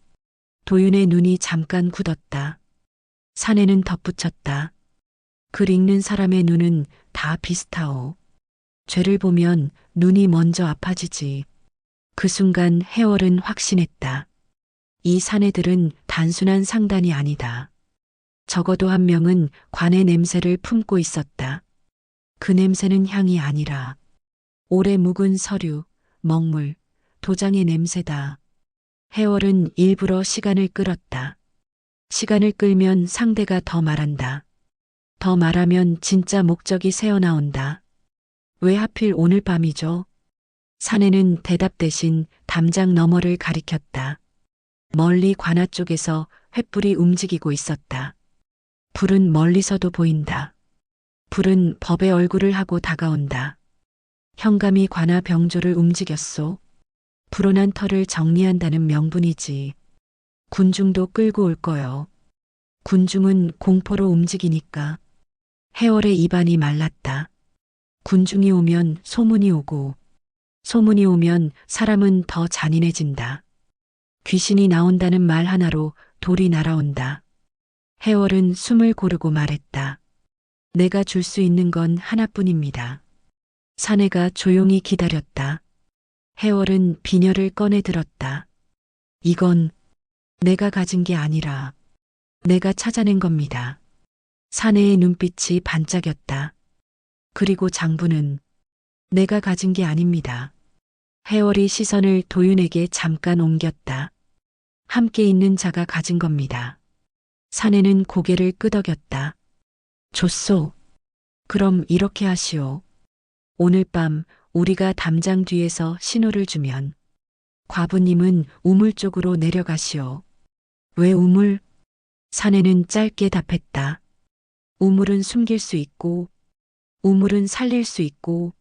도윤의 눈이 잠깐 굳었다. 사내는 덧붙였다. 글 읽는 사람의 눈은 다 비슷하오. 죄를 보면 눈이 먼저 아파지지. 그 순간 해월은 확신했다. 이 사내들은 단순한 상단이 아니다. 적어도 한 명은 관의 냄새를 품고 있었다. 그 냄새는 향이 아니라 오래 묵은 서류, 먹물, 도장의 냄새다. 해월은 일부러 시간을 끌었다. 시간을 끌면 상대가 더 말한다. 더 말하면 진짜 목적이 새어나온다. 왜 하필 오늘 밤이죠? 사내는 대답 대신 담장 너머를 가리켰다. 멀리 관아 쪽에서 횃불이 움직이고 있었다. 불은 멀리서도 보인다. 불은 법의 얼굴을 하고 다가온다. 현감이 관아 병조를 움직였소. 불어난 털을 정리한다는 명분이지. 군중도 끌고 올 거요. 군중은 공포로 움직이니까. 해월의 입안이 말랐다. 군중이 오면 소문이 오고, 소문이 오면 사람은 더 잔인해진다. 귀신이 나온다는 말 하나로 돌이 날아온다. 해월은 숨을 고르고 말했다. 내가 줄 수 있는 건 하나뿐입니다. 사내가 조용히 기다렸다. 해월은 비녀를 꺼내 들었다. 이건 내가 가진 게 아니라 내가 찾아낸 겁니다. 사내의 눈빛이 반짝였다. 그리고 장부는 내가 가진 게 아닙니다. 해월이 시선을 도윤에게 잠깐 옮겼다. 함께 있는 자가 가진 겁니다. 사내는 고개를 끄덕였다. 좋소. 그럼 이렇게 하시오. 오늘 밤 우리가 담장 뒤에서 신호를 주면 과부님은 우물 쪽으로 내려가시오. 왜 우물? 사내는 짧게 답했다. 우물은 숨길 수 있고, 우물은 살릴 수 있고,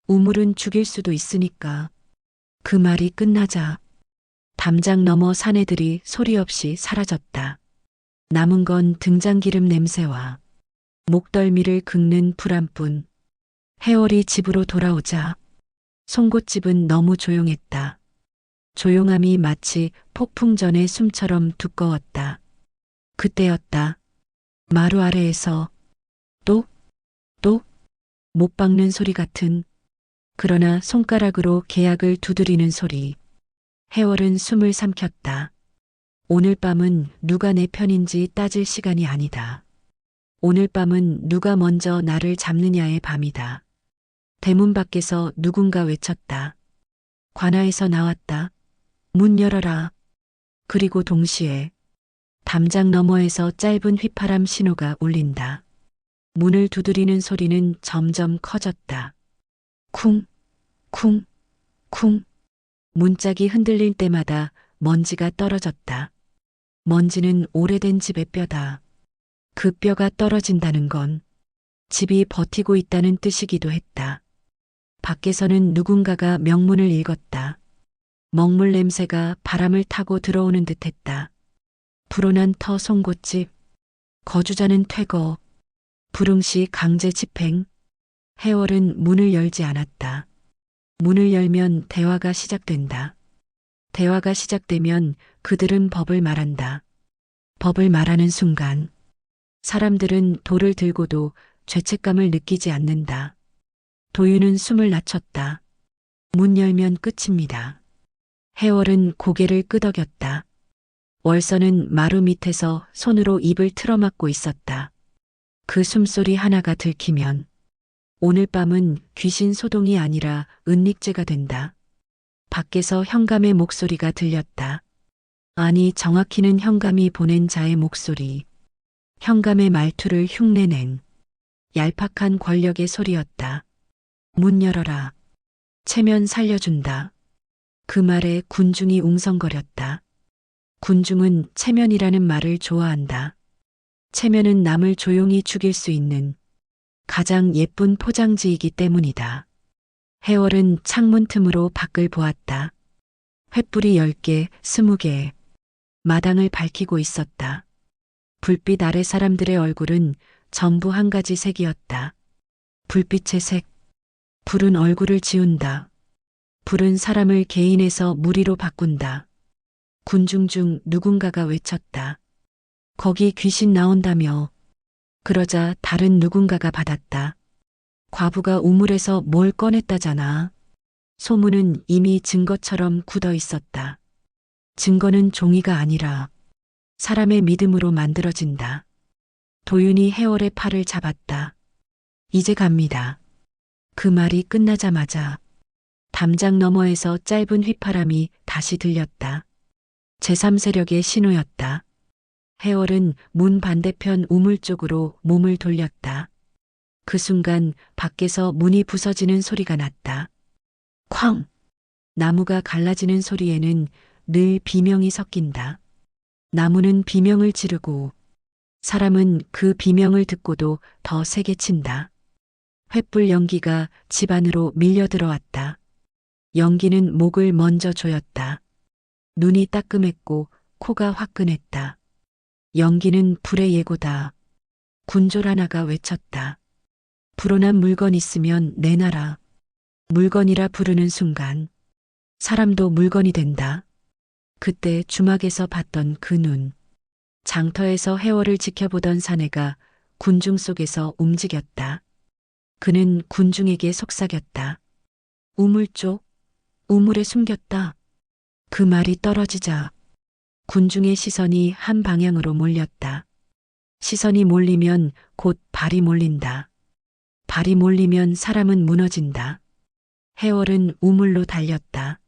우물은 죽일 수도 있으니까. 그 말이 끝나자 담장 너머 사내들이 소리 없이 사라졌다. 남은 건 등장기름 냄새와 목덜미를 긁는 불안뿐. 해월이 집으로 돌아오자 송곳집은 너무 조용했다. 조용함이 마치 폭풍 전의 숨처럼 두꺼웠다. 그때였다. 마루 아래에서 똑, 똑, 못 박는 소리 같은, 그러나 손가락으로 계약을 두드리는 소리. 해월은 숨을 삼켰다. 오늘 밤은 누가 내 편인지 따질 시간이 아니다. 오늘 밤은 누가 먼저 나를 잡느냐의 밤이다. 대문 밖에서 누군가 외쳤다. 관아에서 나왔다. 문 열어라. 그리고 동시에 담장 너머에서 짧은 휘파람 신호가 울린다. 문을 두드리는 소리는 점점 커졌다. 쿵, 쿵, 쿵. 문짝이 흔들릴 때마다 먼지가 떨어졌다. 먼지는 오래된 집의 뼈다. 그 뼈가 떨어진다는 건 집이 버티고 있다는 뜻이기도 했다. 밖에서는 누군가가 명문을 읽었다. 먹물 냄새가 바람을 타고 들어오는 듯했다. 불어난 터 송곳집, 거주자는 퇴거, 불응시 강제 집행. 해월은 문을 열지 않았다. 문을 열면 대화가 시작된다. 대화가 시작되면 그들은 법을 말한다. 법을 말하는 순간 사람들은 돌을 들고도 죄책감을 느끼지 않는다. 도윤은 숨을 낮췄다. 문 열면 끝입니다. 해월은 고개를 끄덕였다. 월서는 마루 밑에서 손으로 입을 틀어막고 있었다. 그 숨소리 하나가 들키면 오늘 밤은 귀신 소동이 아니라 은닉제가 된다. 밖에서 현감의 목소리가 들렸다. 아니, 정확히는 현감이 보낸 자의 목소리. 현감의 말투를 흉내낸 얄팍한 권력의 소리였다. 문 열어라. 체면 살려준다. 그 말에 군중이 웅성거렸다. 군중은 체면이라는 말을 좋아한다. 체면은 남을 조용히 죽일 수 있는 가장 예쁜 포장지이기 때문이다. 해월은 창문 틈으로 밖을 보았다. 횃불이 10개, 20개, 마당을 밝히고 있었다. 불빛 아래 사람들의 얼굴은 전부 한 가지 색이었다. 불빛의 색. 불은 얼굴을 지운다. 불은 사람을 개인에서 무리로 바꾼다. 군중 중 누군가가 외쳤다. 거기 귀신 나온다며. 그러자 다른 누군가가 받았다. 과부가 우물에서 뭘 꺼냈다잖아. 소문은 이미 증거처럼 굳어 있었다. 증거는 종이가 아니라 사람의 믿음으로 만들어진다. 도윤이 해월의 팔을 잡았다. 이제 갑니다. 그 말이 끝나자마자 담장 너머에서 짧은 휘파람이 다시 들렸다. 제3세력의 신호였다. 해월은 문 반대편 우물 쪽으로 몸을 돌렸다. 그 순간 밖에서 문이 부서지는 소리가 났다. 쾅! 나무가 갈라지는 소리에는 늘 비명이 섞인다. 나무는 비명을 지르고 사람은 그 비명을 듣고도 더 세게 친다. 횃불 연기가 집 안으로 밀려 들어왔다. 연기는 목을 먼저 조였다. 눈이 따끔했고 코가 화끈했다. 연기는 불의 예고다. 군졸 하나가 외쳤다. 불어난 물건 있으면 내놔라. 물건이라 부르는 순간 사람도 물건이 된다. 그때 주막에서 봤던 그 눈. 장터에서 해월을 지켜보던 사내가 군중 속에서 움직였다. 그는 군중에게 속삭였다. 우물 쪽, 우물에 숨겼다. 그 말이 떨어지자 군중의 시선이 한 방향으로 몰렸다. 시선이 몰리면 곧 발이 몰린다. 발이 몰리면 사람은 무너진다. 해월은 우물로 달렸다.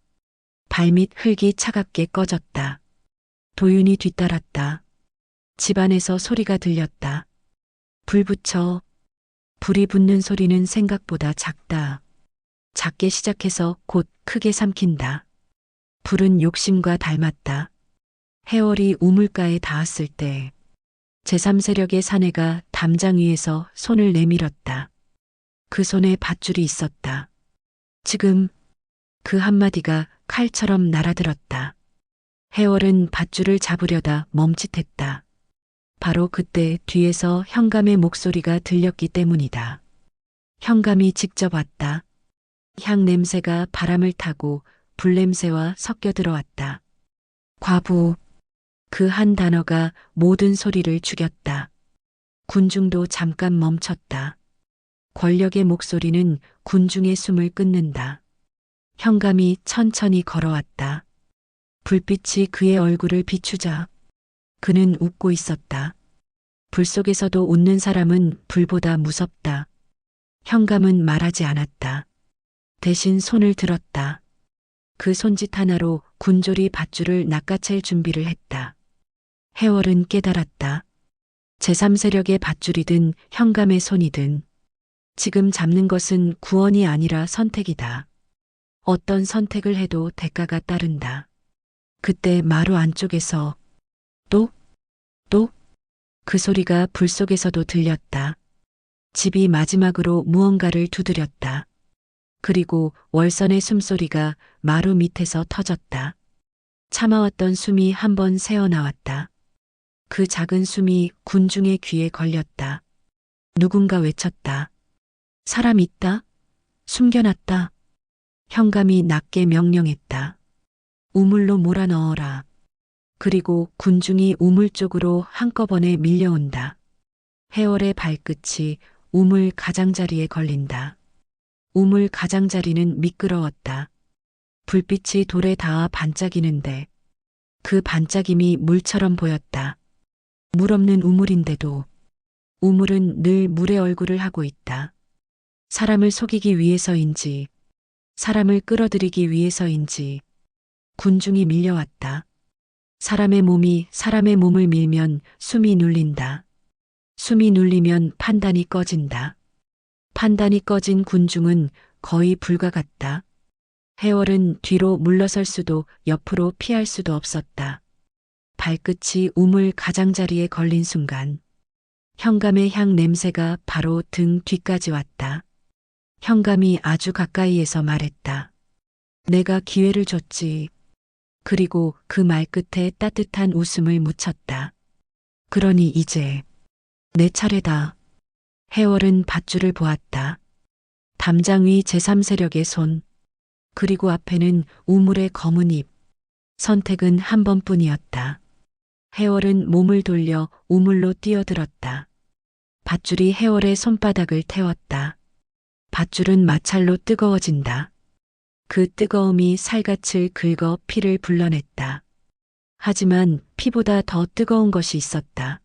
발밑 흙이 차갑게 꺼졌다. 도윤이 뒤따랐다. 집안에서 소리가 들렸다. 불 붙여. 불이 붙는 소리는 생각보다 작다. 작게 시작해서 곧 크게 삼킨다. 불은 욕심과 닮았다. 해월이 우물가에 닿았을 때 제3세력의 사내가 담장 위에서 손을 내밀었다. 그 손에 밧줄이 있었다. 지금 그 한마디가 칼처럼 날아들었다. 해월은 밧줄을 잡으려다 멈칫했다. 바로 그때 뒤에서 현감의 목소리가 들렸기 때문이다. 현감이 직접 왔다. 향 냄새가 바람을 타고 불 냄새와 섞여 들어왔다. 과부. 그 한 단어가 모든 소리를 죽였다. 군중도 잠깐 멈췄다. 권력의 목소리는 군중의 숨을 끊는다. 현감이 천천히 걸어왔다. 불빛이 그의 얼굴을 비추자 그는 웃고 있었다. 불 속에서도 웃는 사람은 불보다 무섭다. 현감은 말하지 않았다. 대신 손을 들었다. 그 손짓 하나로 군졸이 밧줄을 낚아챌 준비를 했다. 해월은 깨달았다. 제3세력의 밧줄이든 현감의 손이든 지금 잡는 것은 구원이 아니라 선택이다. 어떤 선택을 해도 대가가 따른다. 그때 마루 안쪽에서 또 그 소리가 불 속에서도 들렸다. 집이 마지막으로 무언가를 두드렸다. 그리고 월선의 숨소리가 마루 밑에서 터졌다. 참아왔던 숨이 한 번 새어나왔다. 그 작은 숨이 군중의 귀에 걸렸다. 누군가 외쳤다. 사람 있다. 숨겨놨다. 현감이 낮게 명령했다. 우물로 몰아넣어라. 그리고 군중이 우물 쪽으로 한꺼번에 밀려온다. 해월의 발끝이 우물 가장자리에 걸린다. 우물 가장자리는 미끄러웠다. 불빛이 돌에 닿아 반짝이는데 그 반짝임이 물처럼 보였다. 물 없는 우물인데도 우물은 늘 물의 얼굴을 하고 있다. 사람을 속이기 위해서인지, 사람을 끌어들이기 위해서인지 군중이 밀려왔다. 사람의 몸이 사람의 몸을 밀면 숨이 눌린다. 숨이 눌리면 판단이 꺼진다. 판단이 꺼진 군중은 거의 불과 같다. 해월은 뒤로 물러설 수도 옆으로 피할 수도 없었다. 발끝이 우물 가장자리에 걸린 순간 현감의 향 냄새가 바로 등 뒤까지 왔다. 현감이 아주 가까이에서 말했다. 내가 기회를 줬지. 그리고 그 말끝에 따뜻한 웃음을 묻혔다. 그러니 이제 내 차례다. 해월은 밧줄을 보았다. 담장 위 제3세력의 손, 그리고 앞에는 우물의 검은 입. 선택은 한 번뿐이었다. 해월은 몸을 돌려 우물로 뛰어들었다. 밧줄이 해월의 손바닥을 태웠다. 밧줄은 마찰로 뜨거워진다. 그 뜨거움이 살갗을 긁어 피를 불러냈다. 하지만 피보다 더 뜨거운 것이 있었다.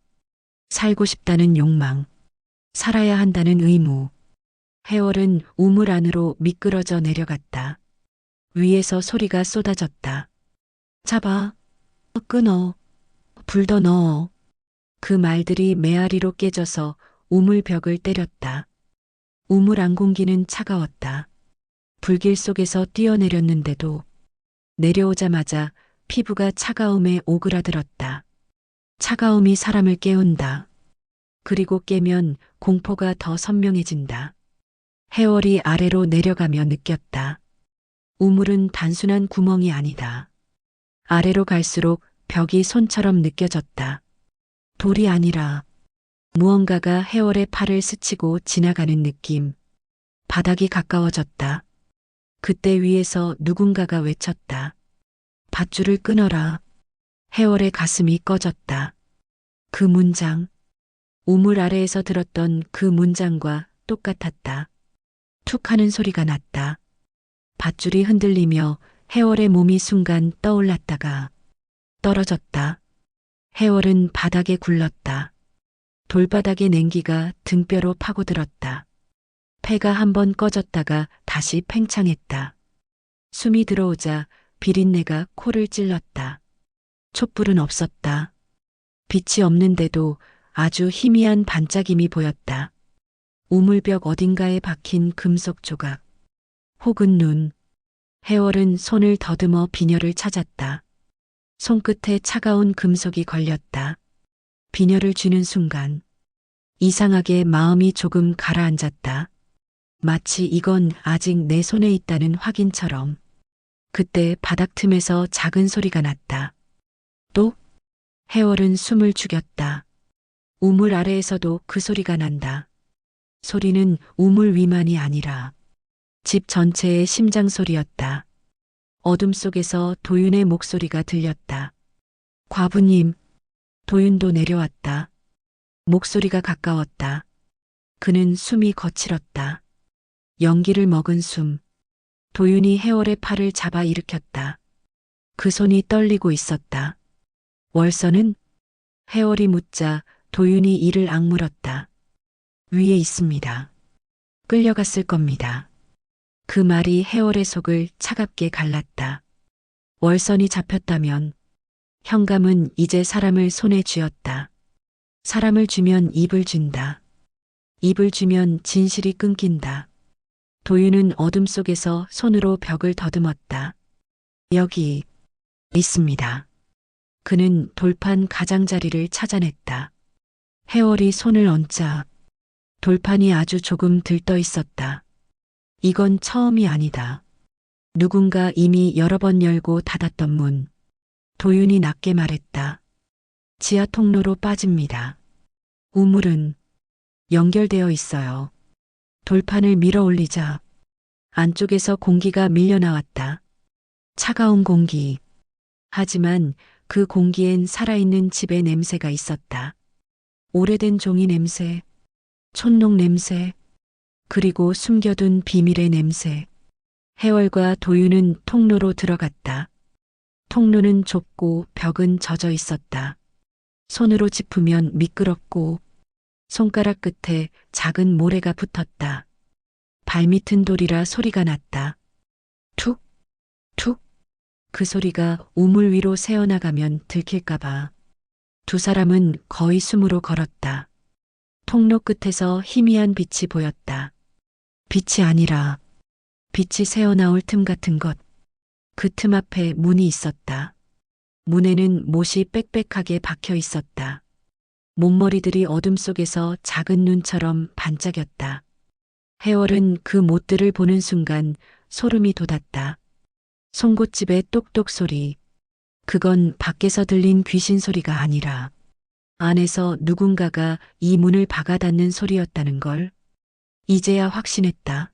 살고 싶다는 욕망, 살아야 한다는 의무. 해월은 우물 안으로 미끄러져 내려갔다. 위에서 소리가 쏟아졌다. 잡아, 끊어, 불 더 넣어. 그 말들이 메아리로 깨져서 우물 벽을 때렸다. 우물 안 공기는 차가웠다. 불길 속에서 뛰어내렸는데도 내려오자마자 피부가 차가움에 오그라들었다. 차가움이 사람을 깨운다. 그리고 깨면 공포가 더 선명해진다. 해월이 아래로 내려가며 느꼈다. 우물은 단순한 구멍이 아니다. 아래로 갈수록 벽이 손처럼 느껴졌다. 돌이 아니라 무언가가 해월의 팔을 스치고 지나가는 느낌. 바닥이 가까워졌다. 그때 위에서 누군가가 외쳤다. 밧줄을 끊어라. 해월의 가슴이 꺼졌다. 그 문장, 우물 아래에서 들었던 그 문장과 똑같았다. 툭 하는 소리가 났다. 밧줄이 흔들리며 해월의 몸이 순간 떠올랐다가 떨어졌다. 해월은 바닥에 굴렀다. 돌바닥의 냉기가 등뼈로 파고들었다. 폐가 한번 꺼졌다가 다시 팽창했다. 숨이 들어오자 비린내가 코를 찔렀다. 촛불은 없었다. 빛이 없는데도 아주 희미한 반짝임이 보였다. 우물벽 어딘가에 박힌 금속 조각. 혹은 눈. 해월은 손을 더듬어 비녀를 찾았다. 손끝에 차가운 금속이 걸렸다. 비녀를 쥐는 순간 이상하게 마음이 조금 가라앉았다. 마치 이건 아직 내 손에 있다는 확인처럼. 그때 바닥 틈에서 작은 소리가 났다. 또? 해월은 숨을 죽였다. 우물 아래에서도 그 소리가 난다. 소리는 우물 위만이 아니라 집 전체의 심장 소리였다. 어둠 속에서 도윤의 목소리가 들렸다. 과부님, 도윤도 내려왔다. 목소리가 가까웠다. 그는 숨이 거칠었다. 연기를 먹은 숨. 도윤이 해월의 팔을 잡아 일으켰다. 그 손이 떨리고 있었다. 월서는? 해월이 묻자 도윤이 이를 악물었다. 위에 있습니다. 끌려갔을 겁니다. 그 말이 해월의 속을 차갑게 갈랐다. 월선이 잡혔다면 현감은 이제 사람을 손에 쥐었다. 사람을 쥐면 입을 쥔다. 입을 쥐면 진실이 끊긴다. 도윤은 어둠 속에서 손으로 벽을 더듬었다. 여기 있습니다. 그는 돌판 가장자리를 찾아냈다. 해월이 손을 얹자 돌판이 아주 조금 들떠 있었다. 이건 처음이 아니다. 누군가 이미 여러 번 열고 닫았던 문. 도윤이 낮게 말했다. 지하 통로로 빠집니다. 우물은 연결되어 있어요. 돌판을 밀어 올리자 안쪽에서 공기가 밀려나왔다. 차가운 공기. 하지만 그 공기엔 살아있는 집의 냄새가 있었다. 오래된 종이 냄새, 촛농 냄새, 그리고 숨겨둔 비밀의 냄새. 해월과 도윤은 통로로 들어갔다. 통로는 좁고 벽은 젖어 있었다. 손으로 짚으면 미끄럽고 손가락 끝에 작은 모래가 붙었다. 발밑은 돌이라 소리가 났다. 툭, 툭. 그 소리가 우물 위로 새어나가면 들킬까봐. 두 사람은 거의 숨으로 걸었다. 통로 끝에서 희미한 빛이 보였다. 빛이 아니라 빛이 새어나올 틈 같은 것. 그 틈 앞에 문이 있었다. 문에는 못이 빽빽하게 박혀 있었다. 못머리들이 어둠 속에서 작은 눈처럼 반짝였다. 해월은 그 못들을 보는 순간 소름이 돋았다. 송곳집의 똑똑 소리. 그건 밖에서 들린 귀신 소리가 아니라 안에서 누군가가 이 문을 박아 닫는 소리였다는 걸. 이제야 확신했다.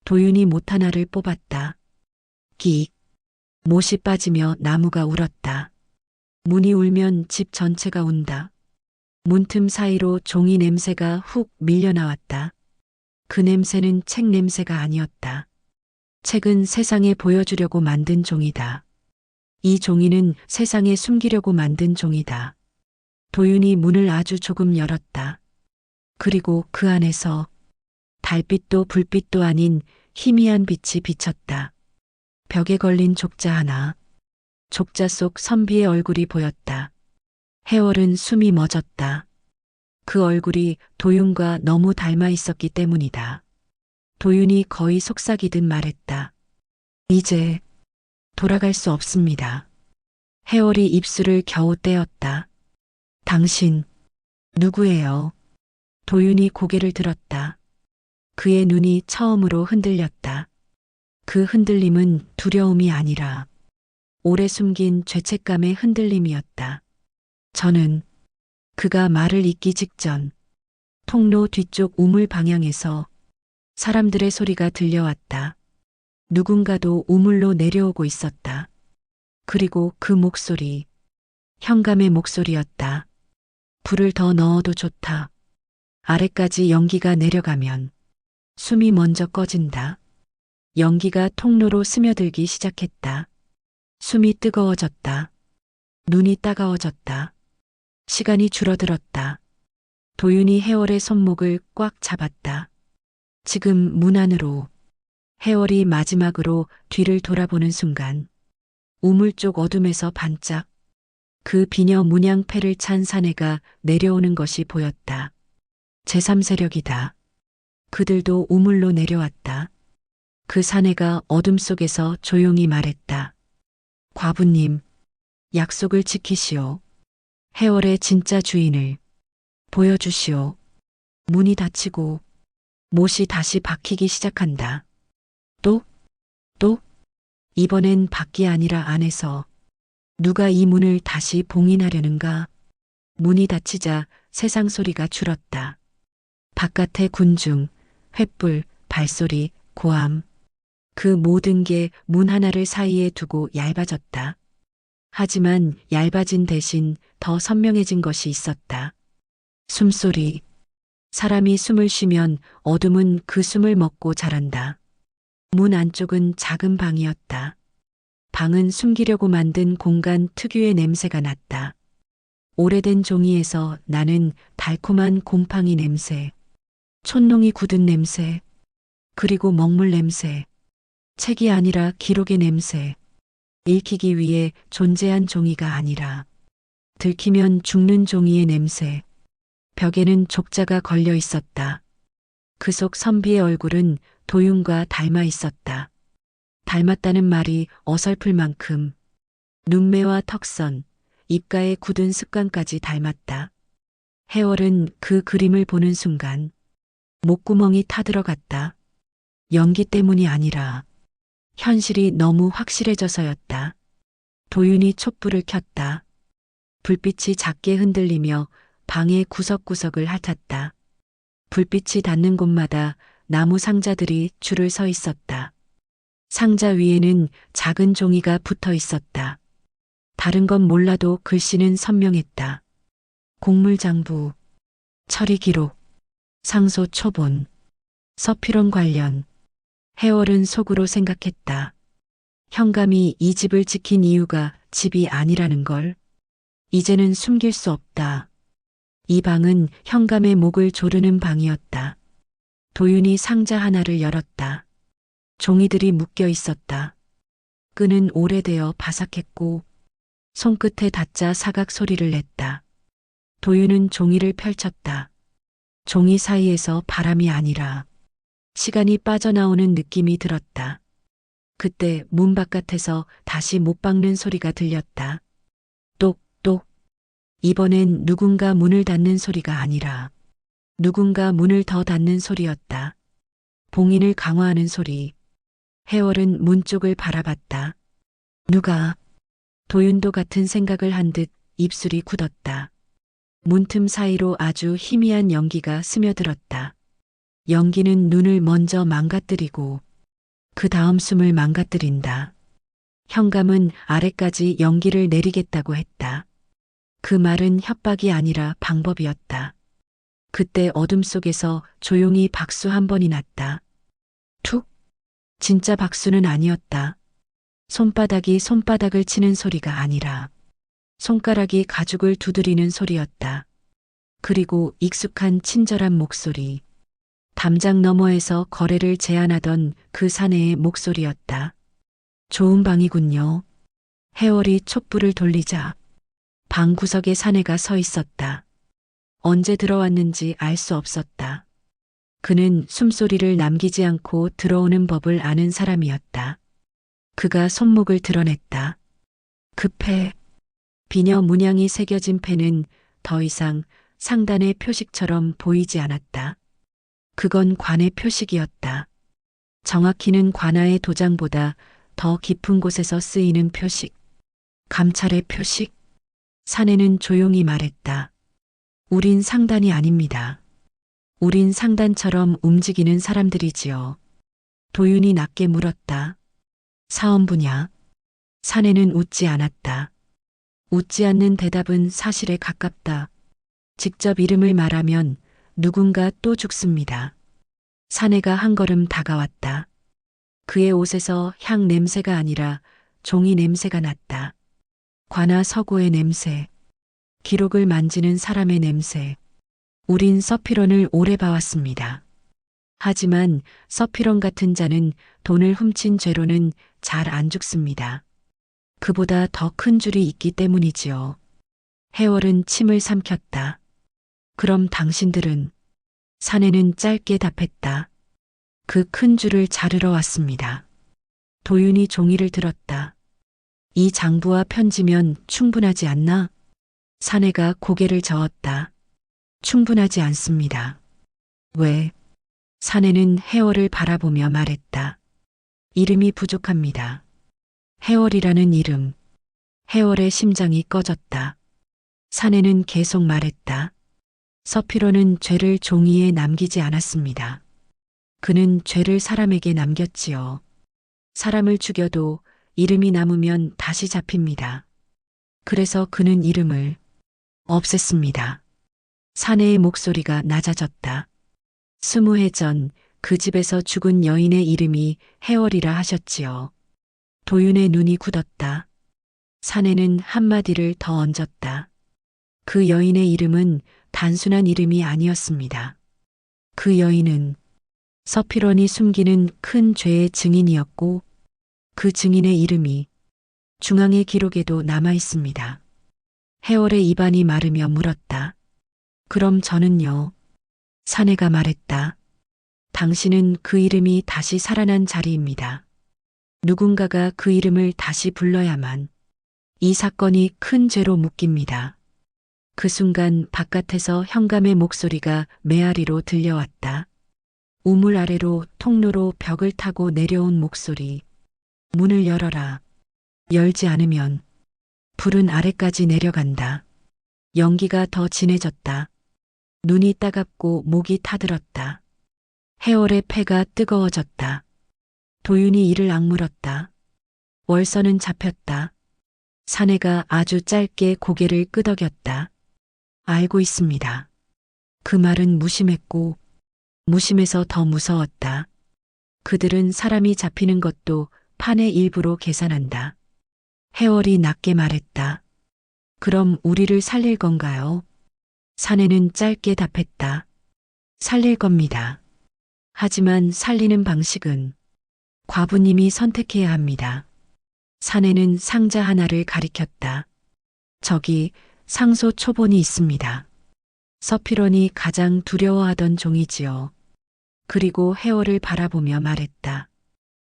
도윤이 못 하나를 뽑았다. 끽. 못이 빠지며 나무가 울었다. 문이 울면 집 전체가 운다. 문틈 사이로 종이 냄새가 훅 밀려나왔다. 그 냄새는 책 냄새가 아니었다. 책은 세상에 보여주려고 만든 종이다. 이 종이는 세상에 숨기려고 만든 종이다. 도윤이 문을 아주 조금 열었다. 그리고 그 안에서 달빛도 불빛도 아닌 희미한 빛이 비쳤다. 벽에 걸린 족자 하나. 족자 속 선비의 얼굴이 보였다. 해월은 숨이 멎었다. 그 얼굴이 도윤과 너무 닮아 있었기 때문이다. 도윤이 거의 속삭이듯 말했다. 이제 돌아갈 수 없습니다. 해월이 입술을 겨우 떼었다. 당신 누구예요? 도윤이 고개를 들었다. 그의 눈이 처음으로 흔들렸다. 그 흔들림은 두려움이 아니라 오래 숨긴 죄책감의 흔들림이었다. 저는 그가 말을 잇기 직전 통로 뒤쪽 우물 방향에서 사람들의 소리가 들려왔다. 누군가도 우물로 내려오고 있었다. 그리고 그 목소리, 현감의 목소리였다. 불을 더 넣어도 좋다. 아래까지 연기가 내려가면 숨이 먼저 꺼진다. 연기가 통로로 스며들기 시작했다. 숨이 뜨거워졌다. 눈이 따가워졌다. 시간이 줄어들었다. 도윤이 해월의 손목을 꽉 잡았다. 지금 문 안으로. 해월이 마지막으로 뒤를 돌아보는 순간 우물 쪽 어둠에서 반짝 그 비녀 문양패를 찬 사내가 내려오는 것이 보였다. 제3세력이다. 그들도 우물로 내려왔다. 그 사내가 어둠 속에서 조용히 말했다. 과부님, 약속을 지키시오. 해월의 진짜 주인을 보여주시오. 문이 닫히고 못이 다시 박히기 시작한다. 또, 이번엔 밖이 아니라 안에서 누가 이 문을 다시 봉인하려는가? 문이 닫히자 세상 소리가 줄었다. 바깥의 군중, 횃불, 발소리, 고함. 그 모든 게 문 하나를 사이에 두고 얇아졌다. 하지만 얇아진 대신 더 선명해진 것이 있었다. 숨소리. 사람이 숨을 쉬면 어둠은 그 숨을 먹고 자란다. 문 안쪽은 작은 방이었다. 방은 숨기려고 만든 공간 특유의 냄새가 났다. 오래된 종이에서 나는 달콤한 곰팡이 냄새, 촛농이 굳은 냄새, 그리고 먹물 냄새, 책이 아니라 기록의 냄새, 읽히기 위해 존재한 종이가 아니라 들키면 죽는 종이의 냄새. 벽에는 족자가 걸려 있었다. 그 속 선비의 얼굴은 도윤과 닮아 있었다. 닮았다는 말이 어설플 만큼 눈매와 턱선, 입가의 굳은 습관까지 닮았다. 해월은 그 그림을 보는 순간 목구멍이 타들어갔다. 연기 때문이 아니라 현실이 너무 확실해져서였다. 도윤이 촛불을 켰다. 불빛이 작게 흔들리며 방의 구석구석을 핥았다. 불빛이 닿는 곳마다 나무 상자들이 줄을 서 있었다. 상자 위에는 작은 종이가 붙어 있었다. 다른 건 몰라도 글씨는 선명했다. 곡물장부, 처리 기록, 상소 초본, 서필원 관련. 해월은 속으로 생각했다. 현감이 이 집을 지킨 이유가 집이 아니라는 걸. 이제는 숨길 수 없다. 이 방은 현감의 목을 조르는 방이었다. 도윤이 상자 하나를 열었다. 종이들이 묶여 있었다. 끈은 오래되어 바삭했고 손끝에 닿자 사각 소리를 냈다. 도윤은 종이를 펼쳤다. 종이 사이에서 바람이 아니라 시간이 빠져나오는 느낌이 들었다. 그때 문 바깥에서 다시 못 박는 소리가 들렸다. 똑똑. 이번엔 누군가 문을 닫는 소리가 아니라 누군가 문을 더 닫는 소리였다. 봉인을 강화하는 소리. 해월은 문 쪽을 바라봤다. 누가? 도윤도 같은 생각을 한 듯 입술이 굳었다. 문틈 사이로 아주 희미한 연기가 스며들었다. 연기는 눈을 먼저 망가뜨리고 그 다음 숨을 망가뜨린다. 현감은 아래까지 연기를 내리겠다고 했다. 그 말은 협박이 아니라 방법이었다. 그때 어둠 속에서 조용히 박수 한 번이 났다. 툭. 진짜 박수는 아니었다. 손바닥이 손바닥을 치는 소리가 아니라 손가락이 가죽을 두드리는 소리였다. 그리고 익숙한 친절한 목소리. 담장 너머에서 거래를 제안하던 그 사내의 목소리였다. 좋은 방이군요. 해월이 촛불을 돌리자 방 구석에 사내가 서 있었다. 언제 들어왔는지 알 수 없었다. 그는 숨소리를 남기지 않고 들어오는 법을 아는 사람이었다. 그가 손목을 드러냈다. 그 패. 비녀 문양이 새겨진 패는 더 이상 상단의 표식처럼 보이지 않았다. 그건 관의 표식이었다. 정확히는 관아의 도장보다 더 깊은 곳에서 쓰이는 표식. 감찰의 표식. 사내는 조용히 말했다. 우린 상단이 아닙니다. 우린 상단처럼 움직이는 사람들이지요. 도윤이 낮게 물었다. 사원부냐? 사내는 웃지 않았다. 웃지 않는 대답은 사실에 가깝다. 직접 이름을 말하면 누군가 또 죽습니다. 사내가 한 걸음 다가왔다. 그의 옷에서 향 냄새가 아니라 종이 냄새가 났다. 관아 서고의 냄새. 기록을 만지는 사람의 냄새. 우린 서피런을 오래 봐왔습니다. 하지만 서피런 같은 자는 돈을 훔친 죄로는 잘 안 죽습니다. 그보다 더 큰 줄이 있기 때문이지요. 해월은 침을 삼켰다. 그럼 당신들은? 사내는 짧게 답했다. 그 큰 줄을 자르러 왔습니다. 도윤이 종이를 들었다. 이 장부와 편지면 충분하지 않나? 사내가 고개를 저었다. 충분하지 않습니다. 왜? 사내는 해월을 바라보며 말했다. 이름이 부족합니다. 해월이라는 이름. 해월의 심장이 꺼졌다. 사내는 계속 말했다. 서피로는 죄를 종이에 남기지 않았습니다. 그는 죄를 사람에게 남겼지요. 사람을 죽여도 이름이 남으면 다시 잡힙니다. 그래서 그는 이름을 없앴습니다. 사내의 목소리가 낮아졌다. 20해 전 그 집에서 죽은 여인의 이름이 해월이라 하셨지요. 도윤의 눈이 굳었다. 사내는 한마디를 더 얹었다. 그 여인의 이름은 단순한 이름이 아니었습니다. 그 여인은 서피런이 숨기는 큰 죄의 증인이었고 그 증인의 이름이 중앙의 기록에도 남아 있습니다. 해월의 입안이 마르며 물었다. 그럼 저는요? 사내가 말했다. 당신은 그 이름이 다시 살아난 자리입니다. 누군가가 그 이름을 다시 불러야만 이 사건이 큰 죄로 묶입니다. 그 순간 바깥에서 현감의 목소리가 메아리로 들려왔다. 우물 아래로 통로로 벽을 타고 내려온 목소리. 문을 열어라. 열지 않으면 불은 아래까지 내려간다. 연기가 더 진해졌다. 눈이 따갑고 목이 타들었다. 해월의 폐가 뜨거워졌다. 도윤이 이를 악물었다. 월서는 잡혔다. 사내가 아주 짧게 고개를 끄덕였다. 알고 있습니다. 그 말은 무심했고 무심해서 더 무서웠다. 그들은 사람이 잡히는 것도 판의 일부로 계산한다. 해월이 낮게 말했다. 그럼 우리를 살릴 건가요? 사내는 짧게 답했다. 살릴 겁니다. 하지만 살리는 방식은 과부님이 선택해야 합니다. 사내는 상자 하나를 가리켰다. 저기 상소 초본이 있습니다. 서필원이 가장 두려워하던 종이지요. 그리고 해월을 바라보며 말했다.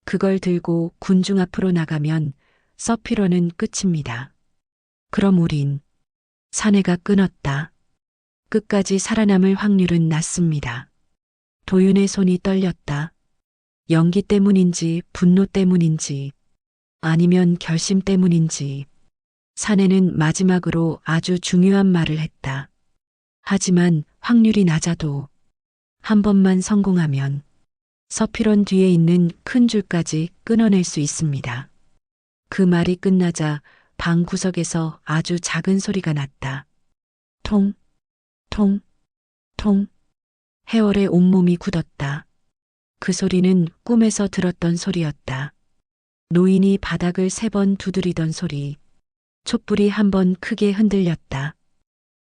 그걸 들고 군중 앞으로 나가면 서필원은 끝입니다. 그럼 우린 사내가 끊었다. 끝까지 살아남을 확률은 낮습니다. 도윤의 손이 떨렸다. 연기 때문인지 분노 때문인지 아니면 결심 때문인지 사내는 마지막으로 아주 중요한 말을 했다. 하지만 확률이 낮아도 한 번만 성공하면 서필원 뒤에 있는 큰 줄까지 끊어낼 수 있습니다. 그 말이 끝나자 방 구석에서 아주 작은 소리가 났다. 통, 통, 통. 해월의 온몸이 굳었다. 그 소리는 꿈에서 들었던 소리였다. 노인이 바닥을 3번 두드리던 소리. 촛불이 한 번 크게 흔들렸다.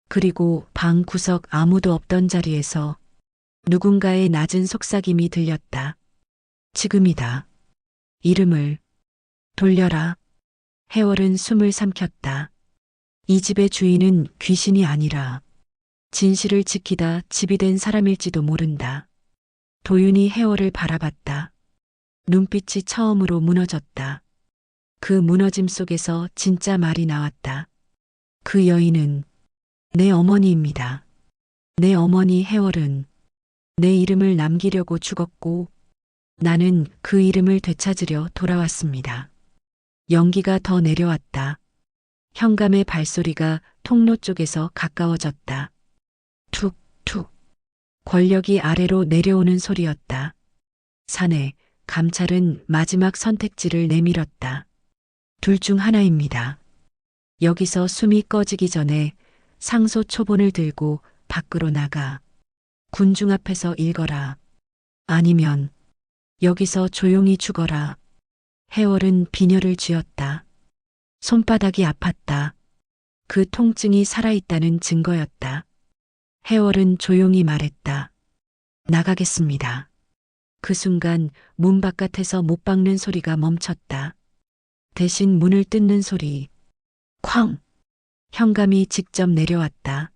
그리고 방 구석 아무도 없던 자리에서 누군가의 낮은 속삭임이 들렸다. 지금이다. 이름을 돌려라. 해월은 숨을 삼켰다. 이 집의 주인은 귀신이 아니라 진실을 지키다 집이 된 사람일지도 모른다. 도윤이 해월을 바라봤다. 눈빛이 처음으로 무너졌다. 그 무너짐 속에서 진짜 말이 나왔다. 그 여인은 내 어머니입니다. 내 어머니 해월은 내 이름을 남기려고 죽었고 나는 그 이름을 되찾으려 돌아왔습니다. 연기가 더 내려왔다. 현감의 발소리가 통로 쪽에서 가까워졌다. 툭, 툭. 권력이 아래로 내려오는 소리였다. 사내, 감찰은 마지막 선택지를 내밀었다. 둘 중 하나입니다. 여기서 숨이 꺼지기 전에 상소 초본을 들고 밖으로 나가 군중 앞에서 읽어라. 아니면 여기서 조용히 죽어라. 해월은 비녀를 쥐었다. 손바닥이 아팠다. 그 통증이 살아있다는 증거였다. 해월은 조용히 말했다. 나가겠습니다. 그 순간 문 바깥에서 못 박는 소리가 멈췄다. 대신 문을 뜯는 소리. 쾅! 현감이 직접 내려왔다.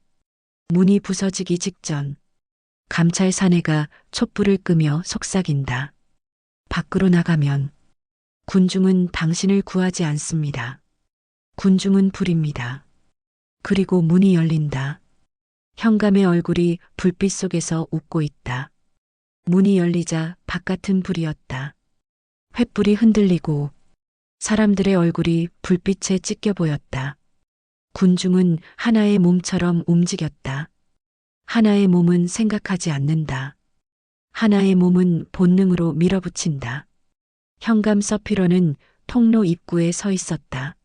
문이 부서지기 직전 감찰 사내가 촛불을 끄며 속삭인다. 밖으로 나가면 군중은 당신을 구하지 않습니다. 군중은 불입니다. 그리고 문이 열린다. 현감의 얼굴이 불빛 속에서 웃고 있다. 문이 열리자 바깥은 불이었다. 횃불이 흔들리고 사람들의 얼굴이 불빛에 찢겨 보였다. 군중은 하나의 몸처럼 움직였다. 하나의 몸은 생각하지 않는다. 하나의 몸은 본능으로 밀어붙인다. 현감 서피로는 통로 입구에 서 있었다.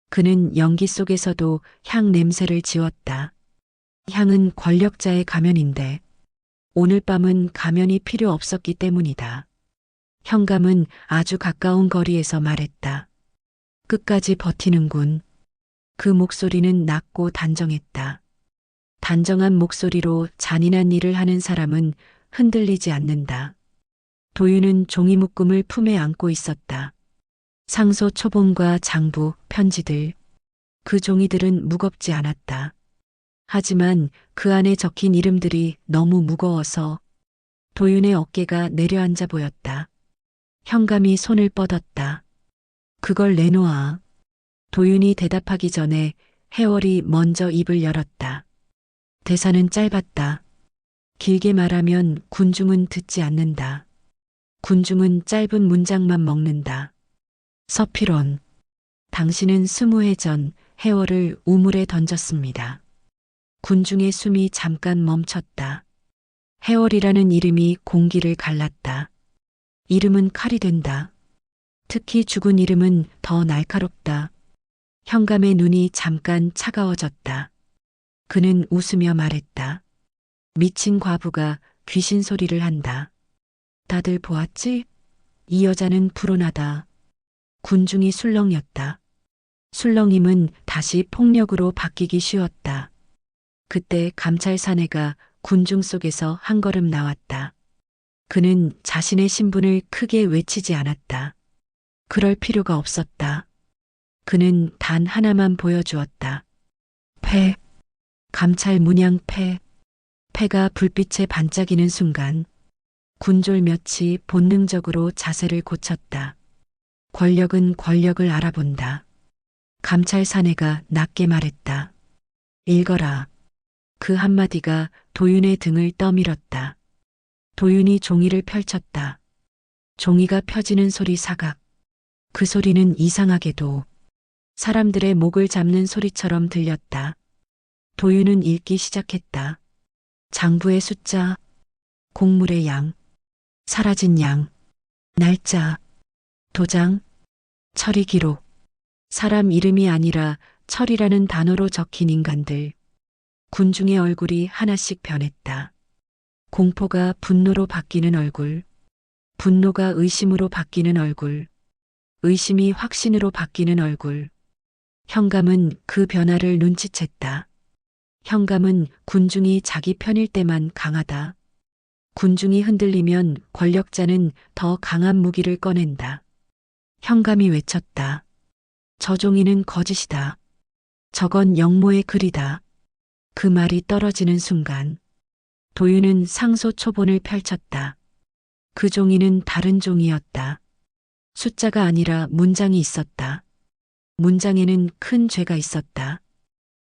그는 연기 속에서도 향 냄새를 지웠다. 향은 권력자의 가면인데 오늘 밤은 가면이 필요 없었기 때문이다. 현감은 아주 가까운 거리에서 말했다. 끝까지 버티는군. 그 목소리는 낮고 단정했다. 단정한 목소리로 잔인한 일을 하는 사람은 흔들리지 않는다. 도윤은 종이 묶음을 품에 안고 있었다. 상소 초본과 장부, 편지들. 그 종이들은 무겁지 않았다. 하지만 그 안에 적힌 이름들이 너무 무거워서 도윤의 어깨가 내려앉아 보였다. 현감이 손을 뻗었다. 그걸 내놓아. 도윤이 대답하기 전에 해월이 먼저 입을 열었다. 대사는 짧았다. 길게 말하면 군중은 듣지 않는다. 군중은 짧은 문장만 먹는다. 서필원, 당신은 20해 전 해월을 우물에 던졌습니다. 군중의 숨이 잠깐 멈췄다. 해월이라는 이름이 공기를 갈랐다. 이름은 칼이 된다. 특히 죽은 이름은 더 날카롭다. 현감의 눈이 잠깐 차가워졌다. 그는 웃으며 말했다. 미친 과부가 귀신 소리를 한다. 다들 보았지? 이 여자는 불온하다. 군중이 술렁였다. 술렁임은 다시 폭력으로 바뀌기 쉬웠다. 그때 감찰 사내가 군중 속에서 한 걸음 나왔다. 그는 자신의 신분을 크게 외치지 않았다. 그럴 필요가 없었다. 그는 단 하나만 보여주었다. 패. 감찰 문양 패. 패가 불빛에 반짝이는 순간 군졸몇이 본능적으로 자세를 고쳤다. 권력은 권력을 알아본다. 감찰 사내가 낮게 말했다. 읽어라. 그 한마디가 도윤의 등을 떠밀었다. 도윤이 종이를 펼쳤다. 종이가 펴지는 소리 사각. 그 소리는 이상하게도 사람들의 목을 잡는 소리처럼 들렸다. 도윤은 읽기 시작했다. 장부의 숫자, 곡물의 양, 사라진 양, 날짜, 도장, 처리 기록. 사람 이름이 아니라 철이라는 단어로 적힌 인간들. 군중의 얼굴이 하나씩 변했다. 공포가 분노로 바뀌는 얼굴, 분노가 의심으로 바뀌는 얼굴, 의심이 확신으로 바뀌는 얼굴. 현감은 그 변화를 눈치챘다. 현감은 군중이 자기 편일 때만 강하다. 군중이 흔들리면 권력자는 더 강한 무기를 꺼낸다. 현감이 외쳤다. 저 종이는 거짓이다. 저건 영모의 글이다. 그 말이 떨어지는 순간 도윤은 상소 초본을 펼쳤다. 그 종이는 다른 종이었다. 숫자가 아니라 문장이 있었다. 문장에는 큰 죄가 있었다.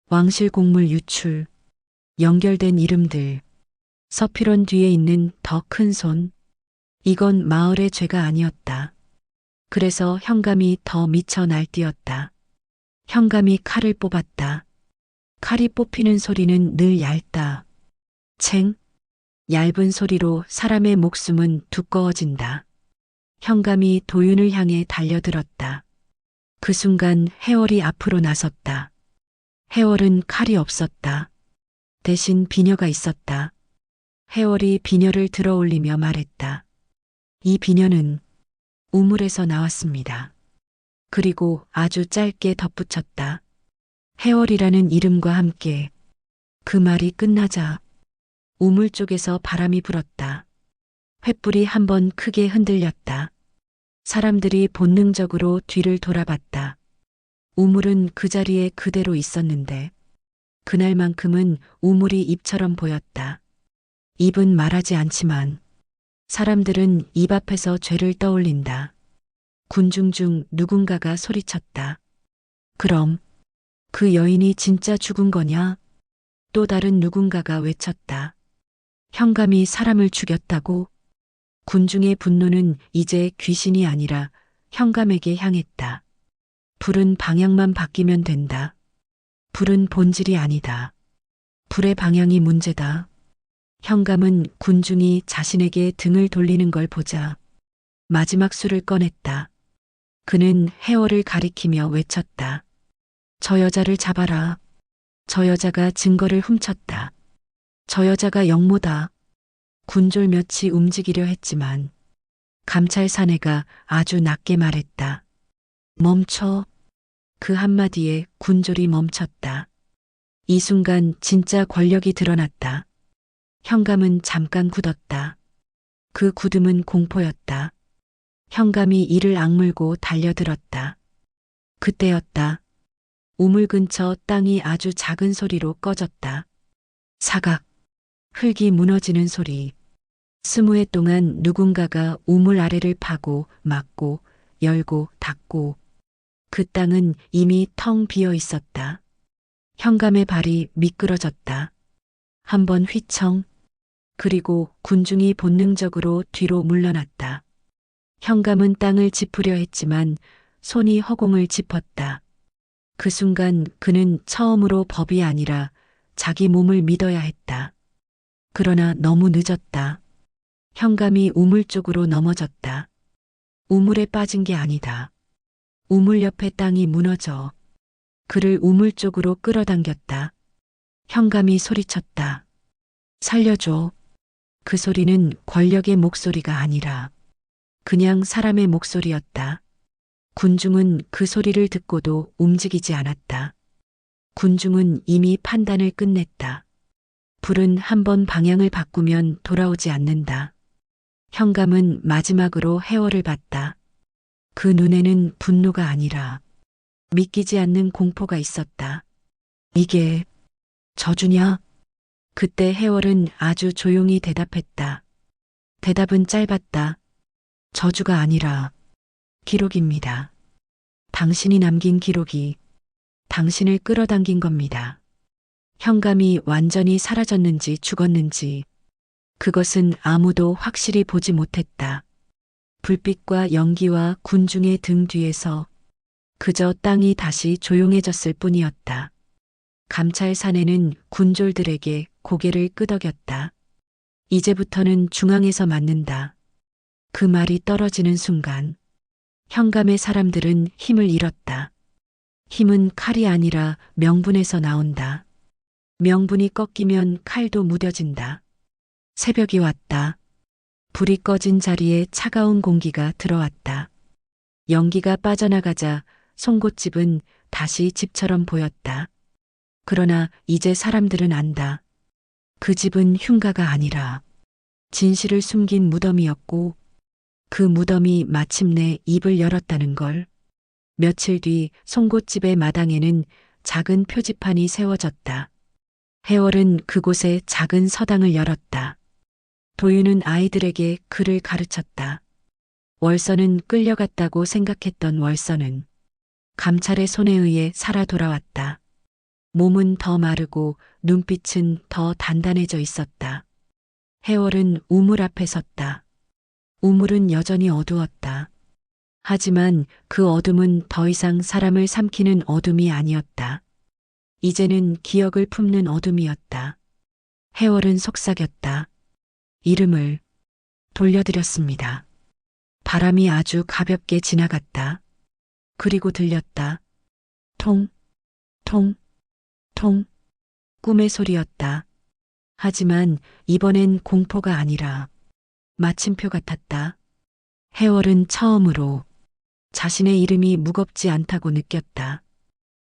왕실 곡물 유출, 연결된 이름들, 서필원 뒤에 있는 더 큰 손. 이건 마을의 죄가 아니었다. 그래서 현감이 더 미쳐 날뛰었다. 현감이 칼을 뽑았다. 칼이 뽑히는 소리는 늘 얇다. 챙. 얇은 소리로 사람의 목숨은 두꺼워진다. 현감이 도윤을 향해 달려들었다. 그 순간 해월이 앞으로 나섰다. 해월은 칼이 없었다. 대신 비녀가 있었다. 해월이 비녀를 들어 올리며 말했다. 이 비녀는 우물에서 나왔습니다. 그리고 아주 짧게 덧붙였다. 해월이라는 이름과 함께. 그 말이 끝나자 우물 쪽에서 바람이 불었다. 횃불이 한번 크게 흔들렸다. 사람들이 본능적으로 뒤를 돌아봤다. 우물은 그 자리에 그대로 있었는데 그날만큼은 우물이 입처럼 보였다. 입은 말하지 않지만 사람들은 입 앞에서 죄를 떠올린다. 군중 중 누군가가 소리쳤다. 그럼 그 여인이 진짜 죽은 거냐? 또 다른 누군가가 외쳤다. 현감이 사람을 죽였다고? 군중의 분노는 이제 귀신이 아니라 현감에게 향했다. 불은 방향만 바뀌면 된다. 불은 본질이 아니다. 불의 방향이 문제다. 현감은 군중이 자신에게 등을 돌리는 걸 보자 마지막 술을 꺼냈다. 그는 해월을 가리키며 외쳤다. 저 여자를 잡아라. 저 여자가 증거를 훔쳤다. 저 여자가 영모다. 군졸몇이 움직이려 했지만 감찰 사내가 아주 낮게 말했다. 멈춰. 그 한마디에 군졸이 멈췄다. 이 순간 진짜 권력이 드러났다. 현감은 잠깐 굳었다. 그 굳음은 공포였다. 현감이 이를 악물고 달려들었다. 그때였다. 우물 근처 땅이 아주 작은 소리로 꺼졌다. 사각. 흙이 무너지는 소리. 20해 동안 누군가가 우물 아래를 파고 막고 열고 닫고 그 땅은 이미 텅 비어 있었다. 현감의 발이 미끄러졌다. 한번 휘청. 그리고 군중이 본능적으로 뒤로 물러났다. 현감은 땅을 짚으려 했지만 손이 허공을 짚었다. 그 순간 그는 처음으로 법이 아니라 자기 몸을 믿어야 했다. 그러나 너무 늦었다. 현감이 우물 쪽으로 넘어졌다. 우물에 빠진 게 아니다. 우물 옆에 땅이 무너져 그를 우물 쪽으로 끌어당겼다. 현감이 소리쳤다. 살려줘. 그 소리는 권력의 목소리가 아니라 그냥 사람의 목소리였다. 군중은 그 소리를 듣고도 움직이지 않았다. 군중은 이미 판단을 끝냈다. 불은 한번 방향을 바꾸면 돌아오지 않는다. 현감은 마지막으로 해월을 봤다. 그 눈에는 분노가 아니라 믿기지 않는 공포가 있었다. 이게 저주냐? 그때 해월은 아주 조용히 대답했다. 대답은 짧았다. 저주가 아니라 기록입니다. 당신이 남긴 기록이 당신을 끌어당긴 겁니다. 현감이 완전히 사라졌는지 죽었는지 그것은 아무도 확실히 보지 못했다. 불빛과 연기와 군중의 등 뒤에서 그저 땅이 다시 조용해졌을 뿐이었다. 감찰 사내는 군졸들에게 고개를 끄덕였다. 이제부터는 중앙에서 맞는다. 그 말이 떨어지는 순간 현감의 사람들은 힘을 잃었다. 힘은 칼이 아니라 명분에서 나온다. 명분이 꺾이면 칼도 무뎌진다. 새벽이 왔다. 불이 꺼진 자리에 차가운 공기가 들어왔다. 연기가 빠져나가자 송곳집은 다시 집처럼 보였다. 그러나 이제 사람들은 안다. 그 집은 흉가가 아니라 진실을 숨긴 무덤이었고 그 무덤이 마침내 입을 열었다는 걸. 며칠 뒤 송곳집의 마당에는 작은 표지판이 세워졌다. 해월은 그곳에 작은 서당을 열었다. 도윤은 아이들에게 글을 가르쳤다. 월서는 끌려갔다고 생각했던 월서는 감찰의 손에 의해 살아 돌아왔다. 몸은 더 마르고 눈빛은 더 단단해져 있었다. 해월은 우물 앞에 섰다. 우물은 여전히 어두웠다. 하지만 그 어둠은 더 이상 사람을 삼키는 어둠이 아니었다. 이제는 기억을 품는 어둠이었다. 해월은 속삭였다. 이름을 돌려드렸습니다. 바람이 아주 가볍게 지나갔다. 그리고 들렸다. 통, 통, 통. 꿈의 소리였다. 하지만 이번엔 공포가 아니라 마침표 같았다. 해월은 처음으로 자신의 이름이 무겁지 않다고 느꼈다.